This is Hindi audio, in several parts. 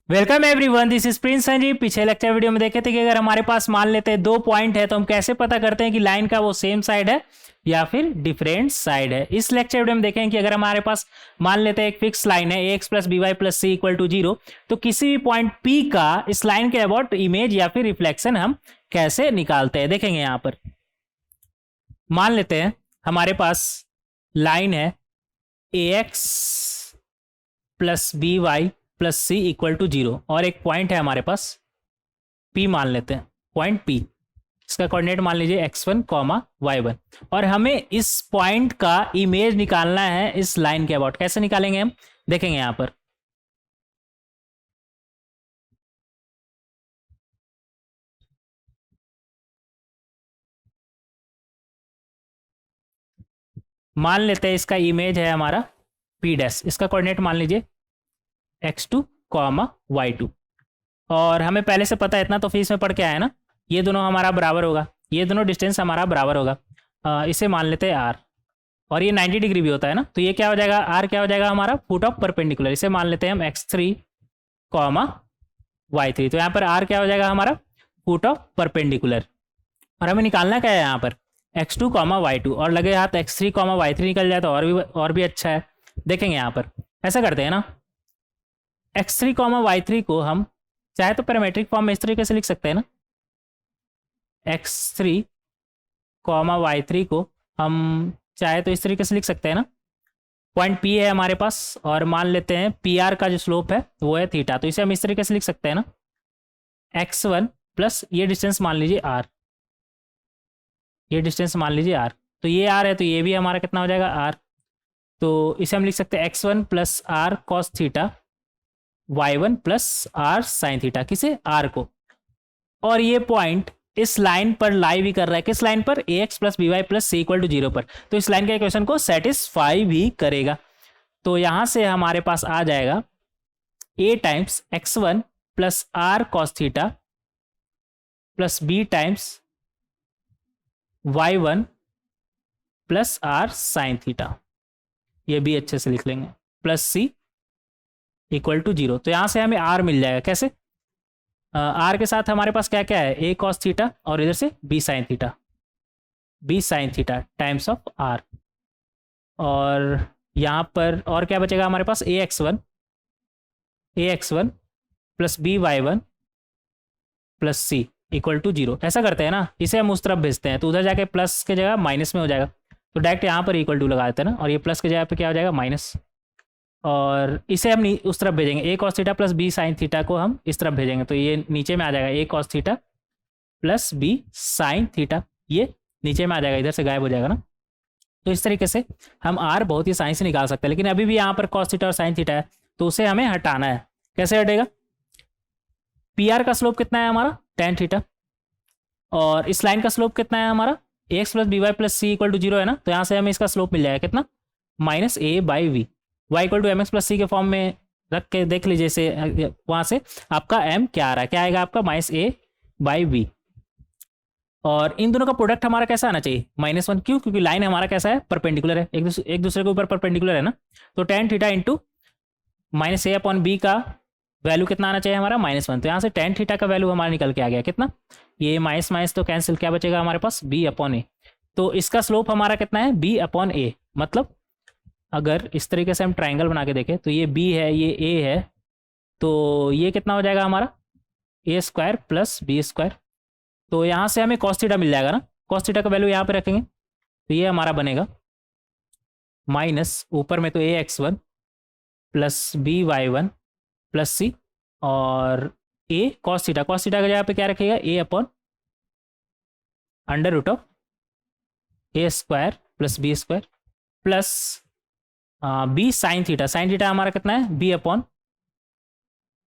Welcome everyone, this is Prince Sanjeev. पिछले लेक्चर वीडियो में देखे थे कि अगर हमारे पास मान लेते हैं 2 पॉइंट है तो हम कैसे पता करते हैं कि लाइन का वो सेम साइड है या फिर डिफरेंट साइड है। इस लेक्चर वीडियो में देखें कि अगर हमारे पास मान लेते हैं एक फिक्स लाइन है ax plus B Y plus C equal to 0, तो किसी भी पॉइंट P का इस लाइन के अबाउट इमेज या फिर रिफ्लेक्शन हम कैसे निकालते हैं देखेंगे। यहाँ पर मान लेते हैं हमारे पास लाइन है ax plus B Y plus C equal to 0 और एक पॉइंट है हमारे पास P, मान लेते हैं पॉइंट P। इसका कोऑर्डिनेट मान लीजिए x1 कॉमा y1 और हमें इस पॉइंट का इमेज निकालना है इस लाइन के अबाउट। कैसे निकालेंगे हम देखेंगे यहाँ पर। मान लेते हैं इसका इमेज है हमारा P डैश, इसका कोऑर्डिनेट मान लीजिए x2 कॉमा y2 और हमें पहले से पता है इतना तो फीस में पढ़ के आया ना, ये दोनों हमारा बराबर होगा, ये दोनों डिस्टेंस हमारा बराबर होगा। इसे मान लेते हैं r और ये 90 डिग्री भी होता है ना, तो ये क्या हो जाएगा, r क्या हो जाएगा हमारा फुट ऑफ परपेंडिकुलर। इसे मान लेते हैं हम x3 कॉमा y3, तो यहाँ पर r क्या हो जाएगा हमारा फुट ऑफ परपेंडिकुलर और हमें निकालना क्या है यहाँ पर x2 कॉमा y2 और लगे हाथ x3 कॉमा y3 निकल जाए तो और भी अच्छा है। देखेंगे यहाँ पर ऐसा करते हैं ना, x3 कॉमा y3 को हम चाहे तो पैरामेट्रिक फॉर्म में इस तरीके से लिख सकते हैं ना, x3 कॉमा y3 को हम चाहे तो इस तरीके से लिख सकते हैं ना। पॉइंट P है हमारे पास और मान लेते हैं PR का जो स्लोप है वो है थीटा, तो इसे हम इस तरीके से लिख सकते हैं ना, x1 प्लस ये डिस्टेंस मान लीजिए r, ये डिस्टेंस मान लीजिए r, तो ये r है तो ये भी हमारा कितना हो जाएगा r, तो इसे हम लिख सकते हैं x1 plus r cos theta y1 plus r sine theta, किसे r को। और ये पॉइंट इस लाइन पर लाई भी कर रहा है, किस लाइन पर ax plus B Y plus C equal to 0 पर, तो इस लाइन के इक्वेशन को सेटिस्फाई भी करेगा। तो यहां से हमारे पास आ जाएगा a times x1 plus r cos theta plus b times y1 plus r sign theta, ये भी अच्छे से लिख लेंगे, प्लस c इक्वल टू 0। तो यहां से हमें r मिल जाएगा कैसे, आर के साथ हमारे पास क्या क्या है, ए कॉस थीटा और इधर से B sine theta, B sine theta times of R, और यहाँ पर और क्या बचेगा हमारे पास A x one plus B Y one plus C equal to 0। ऐसा करते हैं ना, इसे हम उस तरफ भेजते हैं तो उधर जाके प्लस के जगह माइनस में हो जाएगा, तो डायरेक्ट यहाँ पर इक्वल टू लगा देते हैं ना, और ये प्लस के जगह पे क्या हो जाएगा माइनस, और इसे हम उस तरफ भेजेंगे, A cos theta plus B sine theta को हम इस तरफ भेजेंगे, तो ये नीचे में आ जाएगा A cos theta plus B sine theta, ये नीचे में आ जाएगा, इधर से गायब हो जाएगा ना। तो इस तरीके से हम आर बहुत ही आसानी से निकाल सकते हैं, लेकिन अभी भी यहाँ पर कॉस थीटा और साइन थीटा है तो उसे हमें हटाना है। कैसे हटेगा, पी आर का स्लोप कितना है हमारा टेन थीटा और इस लाइन का स्लोप कितना है हमारा x plus B Y plus C equal to 0 है ना, तो यहाँ से हमें इसका स्लोप मिल जाएगा कितना minus A by B, Y equal to M X plus C के फॉर्म में रख के देख लीजिए से वहाँ से आपका एम क्या आ रहा है, क्या आएगा आपका माइनस ए बाई वी, और इन दोनों का प्रोडक्ट हमारा कैसा आना चाहिए -1, क्यों, क्योंकि लाइन हमारा कैसा है परपेंडिकुलर है, एक दूसरे के ऊपर परपेंडिकुलर है ना, तो टेन थीटा इंटू माइनस ए अपॉन बी का वैल्यू कितना आना चाहिए हमारा -1, तो यहाँ से टेन थीटा का वैल्यू हमारा निकल के आ गया कितना, ये माइनस माइनस तो कैंसिल, क्या बचेगा हमारे पास बी अपॉन ए, तो इसका स्लोप हमारा कितना है बी अपॉन ए, मतलब अगर इस तरीके से हम ट्राइंगल बना के देखें तो ये बी है ये ए है, तो ये कितना हो जाएगा हमारा ए स्क्वायर प्लस बी स्क्वायर, तो यहाँ से हमें कॉस थीटा मिल जाएगा ना, कॉस थीटा का वैल्यू यहाँ पे रखेंगे तो ये हमारा बनेगा माइनस ऊपर में तो A x one plus B Y one plus C और ए कॉस थीटा का जगह पे क्या रखेगा A upon under root of A square plus B square plus B sine theta हमारा कितना है B upon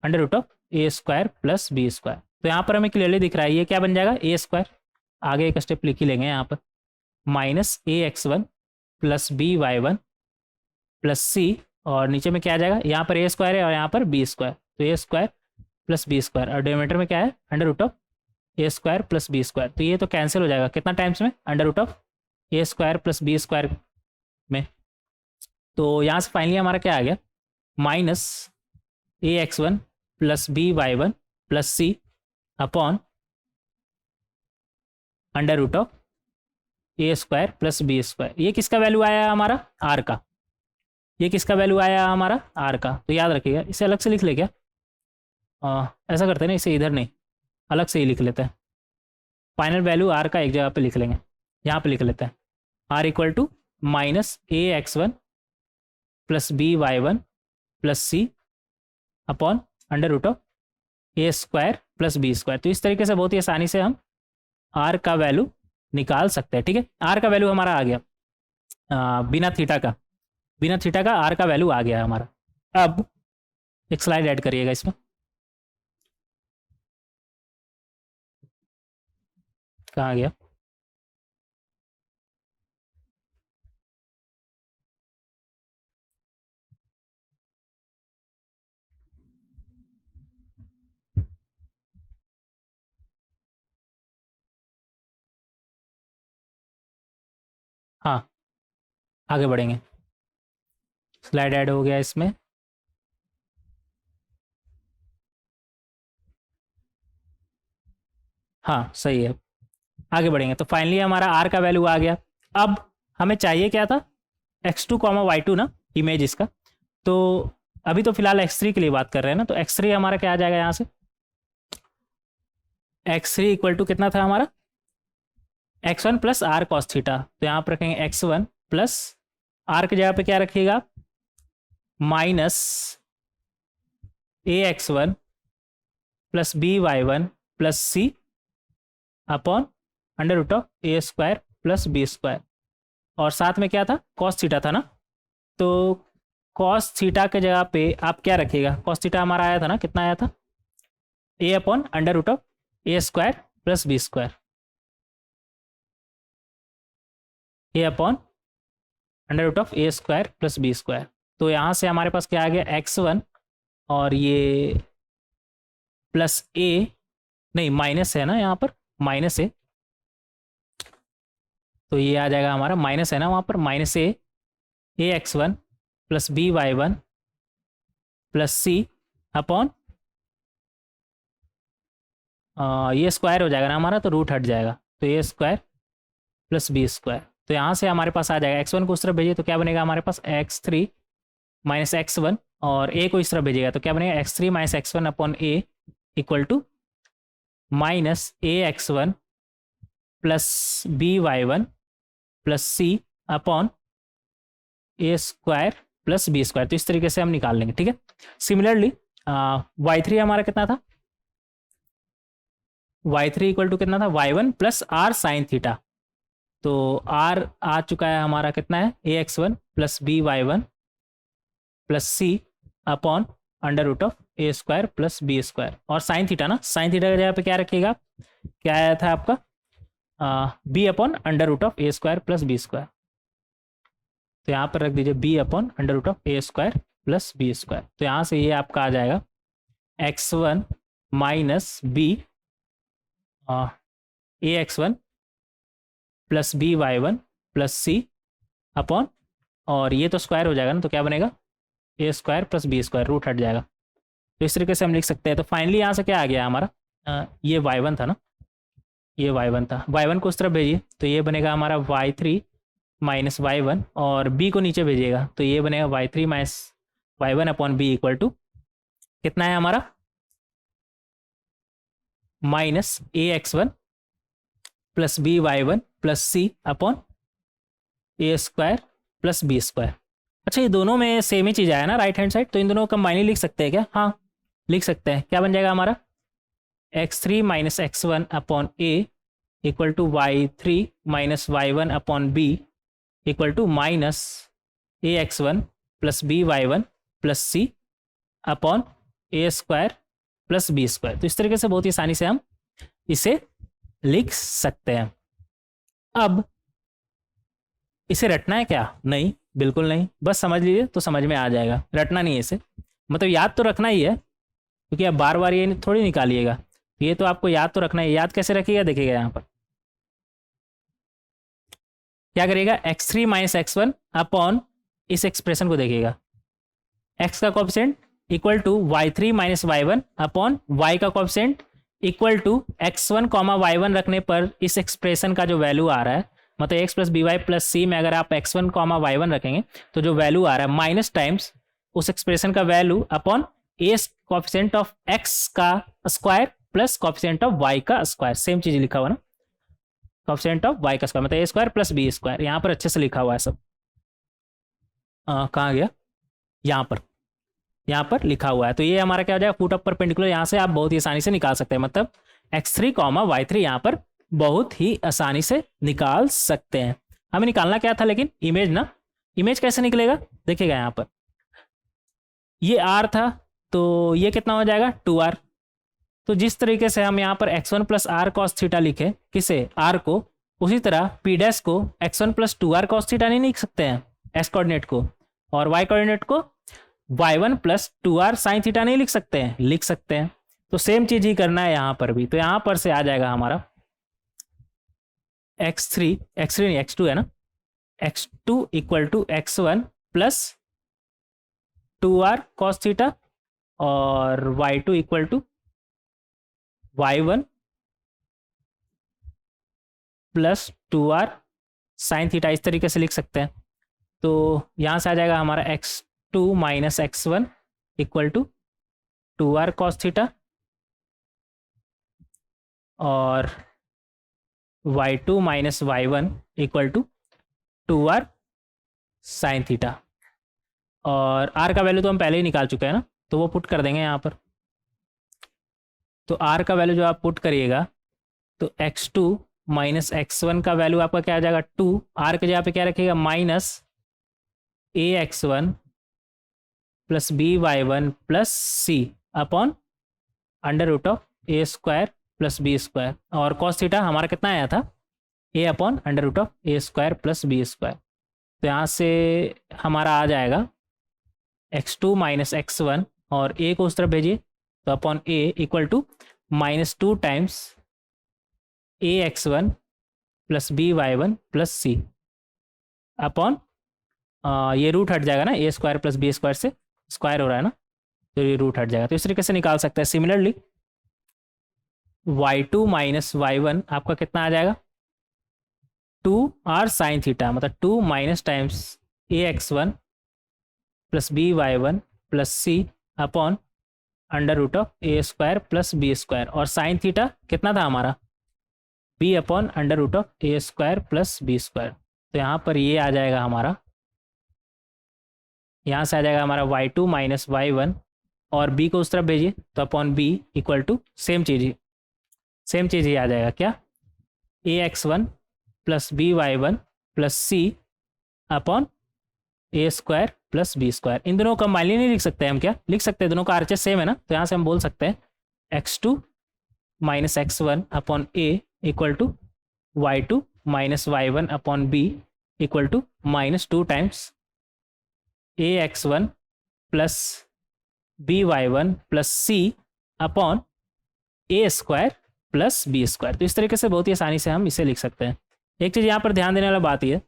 under root of A square plus B square, तो यहाँ पर हमें क्लियरली दिख रहा है ये क्या बन जाएगा ए स्क्वायर, आगे एक स्टेप लिख ही लेंगे यहाँ पर, माइनस ए x one plus B Y one plus C, और नीचे में क्या आ जाएगा, यहाँ पर ए स्क्वायर है और यहाँ पर बी स्क्वायर, तो ए स्क्वायर प्लस बी स्क्वायर, और डिनोमिनेटर में क्या है under root of A square plus B square, तो ये तो कैंसिल हो जाएगा कितना टाइम्स में under root of A square plus B square में, तो यहाँ से फाइनली हमारा क्या आ गया minus A x one plus B Y one plus C upon under root of A square plus B square. ये किसका वैल्यू आया हमारा? आर का। ये किसका वैल्यू आया हमारा? आर का। तो याद रखिएगा, इसे अलग से लिख ले क्या? ऐसा करते हैं ना, इसे इधर नहीं, अलग से ही लिख लेते हैं। फाइनल वैल्यू आर का एक जगह पे लिख लेंगे, यहाँ पे लिख लेते हैं। R equal to minus A x one plus B Y one plus C upon under root of A square plus B square. तो इस तरीके से बहुत ही आसानी से हम आर का वैल्यू निकाल सकते हैं। ठीक है, आर का वैल्यू हमारा आ गया, बिना थीटा का, बिना थीटा का आर का वैल्यू आ गया है हमारा। अब एक स्लाइड ऐड करिएगा इसमें। कहाँ गया? हाँ, आगे बढ़ेंगे। स्लाइड ऐड हो गया इसमें। हाँ सही है, आगे बढ़ेंगे। तो फाइनली हमारा आर का वैल्यू आ गया। अब हमें चाहिए क्या था? x2 कॉमा वाई टू ना, इमेज इसका। तो अभी तो फिलहाल x3 के लिए बात कर रहे हैं ना, तो x3 हमारा क्या आ जाएगा यहाँ से? x3 इक्वल टू कितना था हमारा? x1 plus are cos theta. तो यहाँ पर रखेंगे x1 प्लस आर की जगह पे क्या रखिएगा? Minus A x one plus B Y one plus C upon under root of A square plus B square. और साथ में क्या था? कॉस थीटा था ना। तो कॉस थीटा के जगह पे आप क्या रखिएगा? कॉस थीटा हमारा आया था ना, कितना आया था? A upon under root of A square plus B square, A upon under root of A square plus B square. तो यहाँ से हमारे पास क्या आ गया? एक्स वन और ये प्लस ए, नहीं माइनस है ना यहाँ पर, माइनस ए। तो ये आ जाएगा हमारा, माइनस है ना वहाँ पर, माइनस ए x one plus B Y one plus सी अपॉन ये स्क्वायर हो जाएगा ना हमारा, तो रूट हट जाएगा, तो ए स्क्वायर प्लस बी स्क्वायर। तो यहाँ से हमारे पास आ जाएगा, एक्स वन को उस तरफ भेजिए तो क्या बनेगा हमारे पास? X three minus x one, और ए को इस तरफ भेजिएगा तो क्या बनेगा? X three minus x one upon A equal to minus A x one plus B Y one plus C upon A square plus B square. तो इस तरीके से हम निकाल लेंगे। ठीक है, सिमिलरली वाई थ्री हमारा कितना था? वाई थ्री इक्वल टू कितना था? Y one plus R sine theta. तो आर आ चुका है हमारा, कितना है? A x one plus B Y one plus C upon under root of A square plus B square. और साइन थीटा ना, साइन थीटा की जगह पे क्या रखिएगा? क्या आया था आपका? B upon under root of A square plus B square. तो यहाँ पर रख दीजिए B upon under root of A square plus B square. तो यहाँ से ये आपका आ जाएगा X one minus B A x one plus B Y one plus C upon, और ये तो स्क्वायर हो जाएगा ना, तो क्या बनेगा? A square plus B square, root हट जाएगा। तो इस तरीके से हम लिख सकते हैं। तो फाइनली यहाँ से क्या आ गया हमारा? ये वाई वन था ना, ये वाई वन था, वाई वन को उस तरफ भेजिए तो ये बनेगा हमारा Y three minus Y one, और बी को नीचे भेजिएगा तो ये बनेगा Y three minus Y one upon B equal to कितना है हमारा? माइनस ए x one plus B Y one plus सी अपॉन ए स्क्वायर प्लस बी स्क्वायर। अच्छा, ये दोनों में सेम ही चीज़ आया ना राइट हैंड साइड, तो इन दोनों को कंबाइनली लिख सकते हैं क्या? हाँ लिख सकते हैं। क्या बन जाएगा हमारा? X three minus x one upon A equal to y three minus Y one upon B equal to minus A x one plus B Y one plus C upon A square plus B square. तो इस तरीके से बहुत ही आसानी से हम इसे लिख सकते हैं। अब इसे रटना है क्या? नहीं, बिल्कुल नहीं, बस समझ लीजिए तो समझ में आ जाएगा। रटना नहीं है इसे, मतलब याद तो रखना ही है, क्योंकि आप बार बार ये थोड़ी निकालिएगा, ये तो आपको याद तो रखना है। याद कैसे रखिएगा? देखिएगा यहाँ पर क्या करिएगा? X three minus x one upon इस एक्सप्रेशन को देखिएगा, एक्स का coefficient equal to y3 minus y1 upon y का coefficient equal to x1 comma y1 रखने पर इस एक्सप्रेशन का जो वैल्यू आ रहा है, मतलब x plus B Y plus C में अगर आप x1 कॉमा y1 रखेंगे तो जो वैल्यू आ रहा है माइनस टाइम्स उस एक्सप्रेशन का value upon A coefficient of x का square plus coefficient of y का स्क्वायर, सेम चीज लिखा हुआ ना, कॉफिशिएंट ऑफ y का स्क्वायर मतलब ए स्क्वायर प्लस बी स्क्वायर, यहाँ पर अच्छे से लिखा हुआ है सब। कहाँ गया, यहाँ पर लिखा हुआ है। तो ये हमारा क्या हो जाएगा, फुट ऑफ परपेंडिकुलर, यहाँ से आप बहुत ही आसानी से निकाल सकते हैं, मतलब x3 कॉमा y3 यहाँ पर बहुत ही आसानी से निकाल सकते हैं। हमें निकालना क्या था लेकिन, इमेज ना, इमेज कैसे निकलेगा देखिएगा, यहाँ पर ये r था तो ये कितना हो जाएगा 2r। तो जिस तरीके से हम यहाँ पर x1 plus are cos theta लिखे किसे, r को, उसी तरह p डैश को x1 plus 2r cos theta नहीं लिख सकते हैं s कोऑर्डिनेट को, और y कोऑर्डिनेट को y1 plus 2r sine theta नहीं लिख सकते हैं, लिख सकते हैं। तो सेम चीज ही करना है यहाँ पर भी। तो यहाँ पर से आ जाएगा हमारा x3 नहीं x2 है ना, x2 equal to x1 plus 2r cos theta और y2 equal to y1 plus 2r sine theta, इस तरीके से लिख सकते हैं। तो यहाँ से आ जाएगा हमारा x2 minus x1 equal to 2r cos theta और y2 minus y1 equal to 2r sine theta, और r का वैल्यू तो हम पहले ही निकाल चुके हैं ना, तो वो पुट कर देंगे यहाँ पर। तो r का वैल्यू जो आप पुट करिएगा तो x2 माइनस x1 का वैल्यू आपका क्या आ जाएगा 2, r के जगह पे क्या रखिएगा minus ax1 plus by1 plus c upon under root of A square plus B square, और कॉस थीटा हमारा कितना आया था a upon under root of A square plus B square. तो यहाँ से हमारा आ जाएगा x2 माइनस x1 और a को उस तरफ भेजिए तो upon a equal to minus 2 times ax1 plus by1 plus c upon ये रूट हट जाएगा ना, a square plus B square से स्क्वायर हो रहा है ना, तो ये रूट हट जाएगा। तो इस तरीके से निकाल सकते हैं। सिमिलरली y2 माइनस y1 आपका कितना आ जाएगा 2r साइन थीटा, मतलब 2 minus times ax1 plus by1 plus c upon under root of A square plus B square, और साइन थीटा कितना था हमारा b upon under root of A square plus B square. तो यहाँ पर ये आ जाएगा हमारा, यहाँ से आ जाएगा हमारा y2 माइनस y1 और b को उस तरफ भेजिए तो upon b equal to same चीज़ ही आ जाएगा क्या, ax1 plus by1 plus c upon ए स्क्वायर प्लस बी स्क्वायर। इन दोनों को कंबाइनली नहीं लिख सकते हम, क्या लिख सकते हैं, दोनों का आरएचएस सेम है ना, तो यहाँ से हम बोल सकते हैं x2 minus x1 upon a equal to y2 minus y1 upon b equal to minus 2 times ax1 plus by1 plus c upon A square plus B square. तो इस तरीके से बहुत ही आसानी से हम इसे लिख सकते हैं। एक चीज़ यहाँ पर ध्यान देने वाला बात यह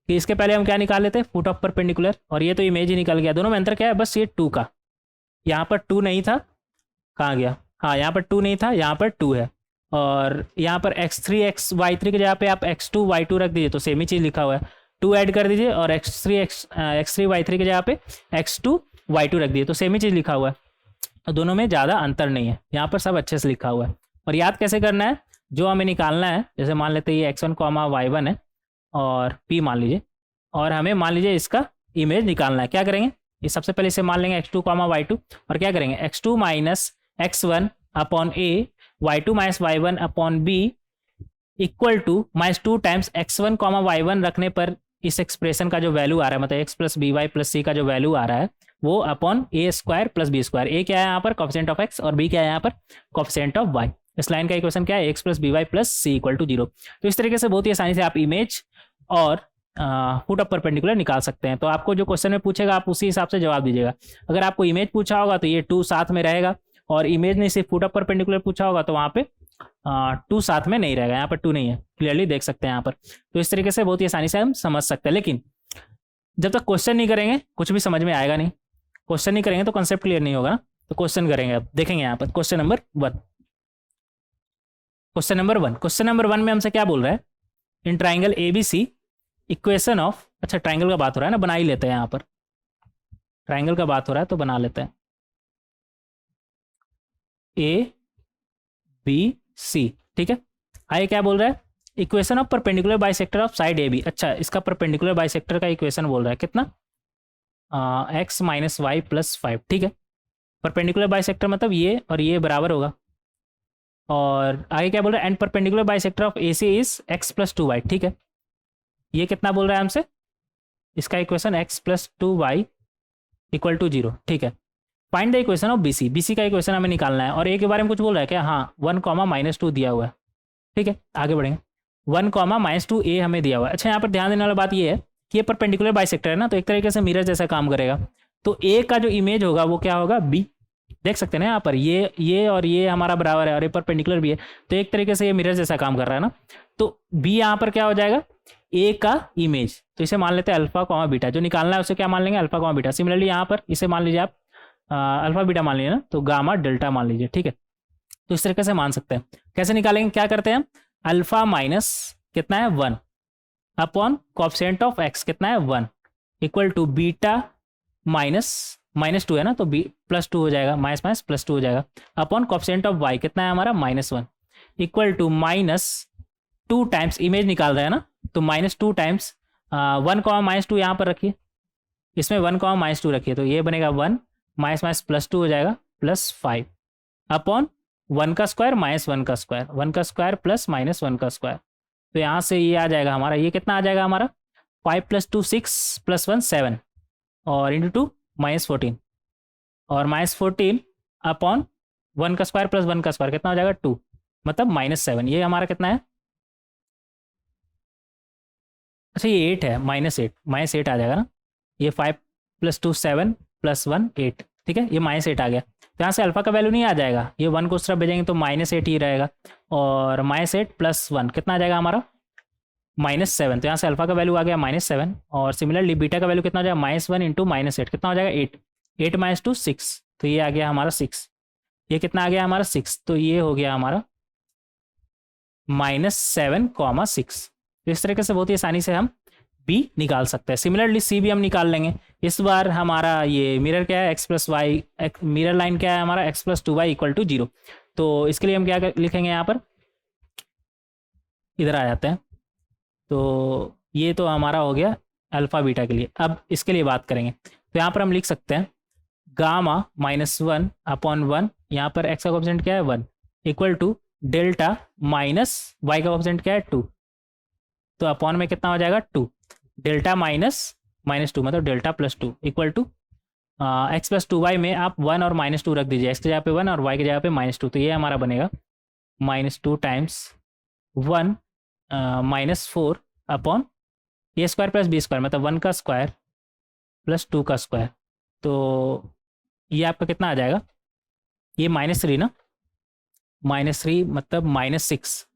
कि इसके पहले हम क्या निकाल लेते हैं, फुट ऑफ परपेंडिकुलर, और ये तो इमेज ही निकल गया। दोनों में अंतर क्या है, बस ये 2 का, यहाँ पर 2 नहीं था, कहाँ गया, हाँ यहाँ पर 2 नहीं था, यहाँ पर 2 है, और यहाँ पर x3 y3 के जगह पे आप x2 y2 रख दीजिए तो सेम ही चीज़ लिखा हुआ है, 2 ऐड कर दीजिए और x3 y3 की जगह पे x2 y2 रख दीजिए तो सेम ही चीज़ लिखा हुआ है। तो दोनों में ज़्यादा अंतर नहीं है, यहाँ पर सब अच्छे से लिखा हुआ है। और याद कैसे करना है, जो हमें निकालना है, जैसे मान लेते हैं ये x1 कॉमा y1 है और p मान लीजिए, और हमें मान लीजिए इसका इमेज निकालना है। क्या करेंगे, ये सबसे पहले इसे मान लेंगे x2 कॉमा y2 और क्या करेंगे x2 minus x1 upon a y2 minus y1 upon b equal to minus 2 times x1 comma y1 रखने पर इस एक्सप्रेशन का जो वैल्यू आ रहा है, मतलब x plus B Y plus C का जो वैल्यू आ रहा है वो upon A square plus B square. A क्या है यहाँ पर कोएफिशिएंट ऑफ x और b क्या है यहाँ पर कोएफिशिएंट ऑफ y। इस लाइन का इक्वेशन क्या है, x plus B Y plus C equal to 0। तो इस तरीके से बहुत ही आसानी से आप इमेज और फुट ऑफ परपेंडिकुलर निकाल सकते हैं। तो आपको जो क्वेश्चन में पूछेगा आप उसी हिसाब से जवाब दीजिएगा। अगर आपको इमेज पूछा होगा तो ये 2 साथ में रहेगा, और इमेज नहीं सिर्फ फुट ऑफ परपेंडिकुलर पूछा होगा तो वहाँ पे 2 साथ में नहीं रहेगा, यहाँ पर 2 नहीं है, क्लियरली देख सकते हैं यहाँ पर। तो इस तरीके से बहुत ही आसानी से हम समझ सकते हैं, लेकिन जब तक क्वेश्चन नहीं करेंगे कुछ भी समझ में आएगा नहीं। क्वेश्चन नहीं करेंगे तो कंसेप्ट क्लियर नहीं होगा ना, तो क्वेश्चन करेंगे। अब देखेंगे यहाँ पर क्वेश्चन नंबर 1। क्वेश्चन नंबर 1 में हमसे क्या बोल रहा है, in triangle ABC equation of, अच्छा ट्राइंगल का बात हो रहा है ना, बना ही लेते हैं यहाँ पर, ट्राइंगल का बात हो रहा है तो बना लेते हैं। ABC, ठीक है। आगे क्या बोल रहा है, equation of perpendicular bisector of side AB। अच्छा, इसका परपेंडिकुलर बाइसेक्टर का इक्वेशन बोल रहा है कितना, x माइनस वाई प्लस 5, ठीक है। परपेंडिकुलर बाइसेक्टर मतलब ये और ये बराबर होगा। और आगे क्या बोल रहा है, and perpendicular bisector of AC is x plus 2y, ठीक है। ये कितना बोल रहा है हमसे, इसका equation x plus 2y equal to 0, ठीक है। Find the equation of BC का इक्वेशन हमें निकालना है। और ए के बारे में कुछ बोल रहा है क्या, हाँ 1, -2 दिया हुआ है, ठीक है। आगे बढ़ेंगे, 1, -2 ए हमें दिया हुआ है। अच्छा, यहाँ पर ध्यान देने वाला बात ये है कि ये परपेंडिकुलर बाइसेक्टर है ना, तो एक तरीके से मिरर जैसा काम करेगा। तो ए का जो इमेज होगा वो क्या होगा, बी। देख सकते हैं ना यहाँ पर, ये और ये हमारा बराबर है और ये परपेंडिकुलर भी है, तो एक तरीके से ये मिरर जैसा काम कर रहा है ना। तो बी यहाँ पर क्या हो जाएगा, ए का इमेज। तो इसे मान लेते हैं अल्फा कॉमा बीटा, जो निकालना है उसे क्या मान लेंगे, अल्फा कॉमा बीटा। सिमिलरली यहाँ पर इसे मान लीजिए आप अल्फा बीटा मान लीजिए ना, तो गामा डेल्टा मान लीजिए, ठीक है। तो इस तरीके से मान सकते हैं। कैसे निकालेंगे, क्या करते हैं, अल्फा माइनस कितना है 1 अपॉन कॉफिशिएंट ऑफ x कितना है 1 इक्वल टू बीटा -2 है ना, तो बी +2 हो जाएगा, माइनस +2 हो जाएगा, अपॉन कॉफिशिएंट ऑफ y कितना है हमारा -1 इक्वल टू -2 टाइम्स इमेज निकाल रहे हैं ना, तो -2 टाइम्स 1, -2 यहाँ पर रखिए, इसमें 1, -2 रखिए, तो ये बनेगा 1 +2 हो जाएगा +5 अपॉन 1 का स्क्वायर -1 का स्क्वायर, 1 का स्क्वायर प्लस -1 का स्क्वायर। तो यहाँ से ये आ जाएगा हमारा, ये कितना आ जाएगा हमारा 5 + 2 6 + 1 7 और इंटू 2 -14 और -14 अपॉन 1 का स्क्वायर प्लस 1 का स्क्वायर कितना हो जाएगा 2, मतलब -7। ये हमारा कितना है, अच्छा ये 8 है, -8 आ जाएगा ना। ये 5 + 2 7 + 1 8, ठीक है, ये -8 आ गया। तो यहाँ से अल्फा का वैल्यू नहीं आ जाएगा, ये 1 को उस तरफ भेजेंगे तो -8 ही रहेगा, और -8 + 1 कितना आ जाएगा हमारा -7। तो यहाँ से अल्फा का वैल्यू आ गया -7, और सिमिलरली बीटा का वैल्यू कितना हो जाएगा -1 × -8 कितना हो जाएगा 8, 8 - 2 6, तो ये आ गया हमारा 6। ये कितना आ गया हमारा 6, तो ये हो गया हमारा -7, 6। तो इस तरीके से बहुत ही आसानी से हम बी निकाल सकते हैं। सिमिलरली सी भी हम निकाल लेंगे। इस बार हमारा ये मिरर क्या है, x + y, मिरर लाइन क्या है हमारा x + 2y = 0। तो इसके लिए हम क्या लिखेंगे, यहाँ पर इधर आ जाते हैं। तो ये तो हमारा हो गया अल्फा बीटा के लिए। अब इसके लिए बात करेंगे, तो यहाँ पर हम लिख सकते हैं गामा -1 अपॉन 1, यहाँ पर x का कोएफिशिएंट क्या है 1 equal to delta minus y का कोएफिशिएंट क्या है 2, तो अपॉन में कितना हो जाएगा 2, डेल्टा -2 मतलब delta +2 equal to x + 2y में आप 1 और -2 रख दीजिए, x की जगह पे 1 और y की जगह पे -2, तो ये हमारा बनेगा -2 टाइम्स 1 -4 अपॉन ए स्क्वायर प्लस बी स्क्वायर, मतलब 1 का स्क्वायर प्लस 2 का स्क्वायर। तो ये आपका कितना आ जाएगा, ये -3 ना, -3 मतलब -6,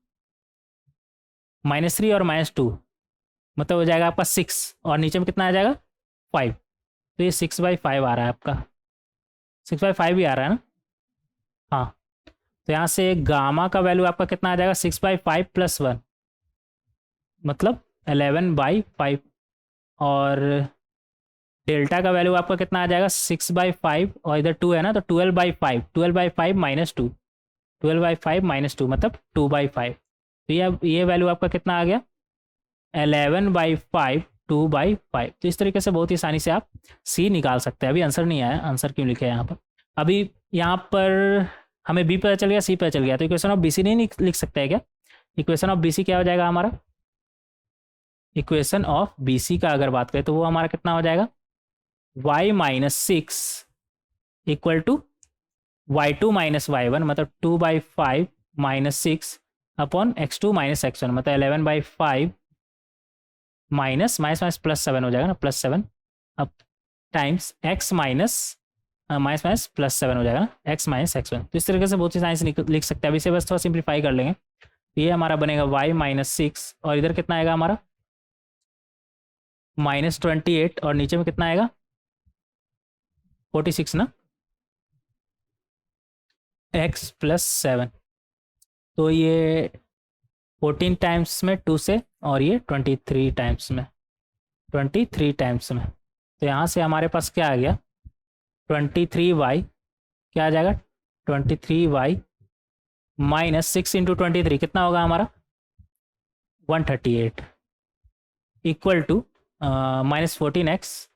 -3 और -2 मतलब हो जाएगा आपका 6, और नीचे में कितना आ जाएगा 5, तो ये 6/5 आ रहा है आपका, 6/5 भी आ रहा है ना, हाँ। तो यहाँ से गामा का वैल्यू आपका कितना आ जाएगा 6/5 + 1 मतलब 11/5, और डेल्टा का वैल्यू आपका कितना आ जाएगा 6/5 और इधर 2 है ना, तो 12/5, 12/5 - 2, 12/5 - 2 मतलब 2/5। तो ये वैल्यू आपका कितना आ गया 11/5, 2/5। तो इस तरीके से बहुत ही आसानी से आप सी निकाल सकते हैं। अभी आंसर नहीं आया, आंसर क्यों लिखे यहाँ पर, अभी यहाँ पर हमें बी पता चल गया, सी पता चल गया, तो इक्वेशन ऑफ BC नहीं लिख सकते हैं क्या, इक्वेशन ऑफ BC क्या हो जाएगा हमारा, इक्वेशन ऑफ BC का अगर बात करें तो वो हमारा कितना हो जाएगा y - 6 equal to y2 - y1 मतलब 2/5 - 6 अपॉन x2 - x1 मतलब 11/5 माइनस +7 हो जाएगा ना, +7 अब टाइम्स x +7 हो जाएगा ना, x - x1। तो इस तरीके से बहुत ही साइंस लिख सकते हैं। अब इसे बस थोड़ा सिंप्लीफाई कर लेंगे, ये हमारा बनेगा y - 6 और इधर कितना आएगा हमारा -28 और नीचे में कितना आएगा 46 ना, x प्लस 7, तो ये 14 टाइम्स में 2 से, और ये 23 टाइम्स में, 23 टाइम्स में। तो यहाँ से हमारे पास क्या आ गया, 23y, क्या आ जाएगा 23y माइनस 6 इंटू 23 कितना होगा हमारा 138 इक्वल टू माइनस 14x,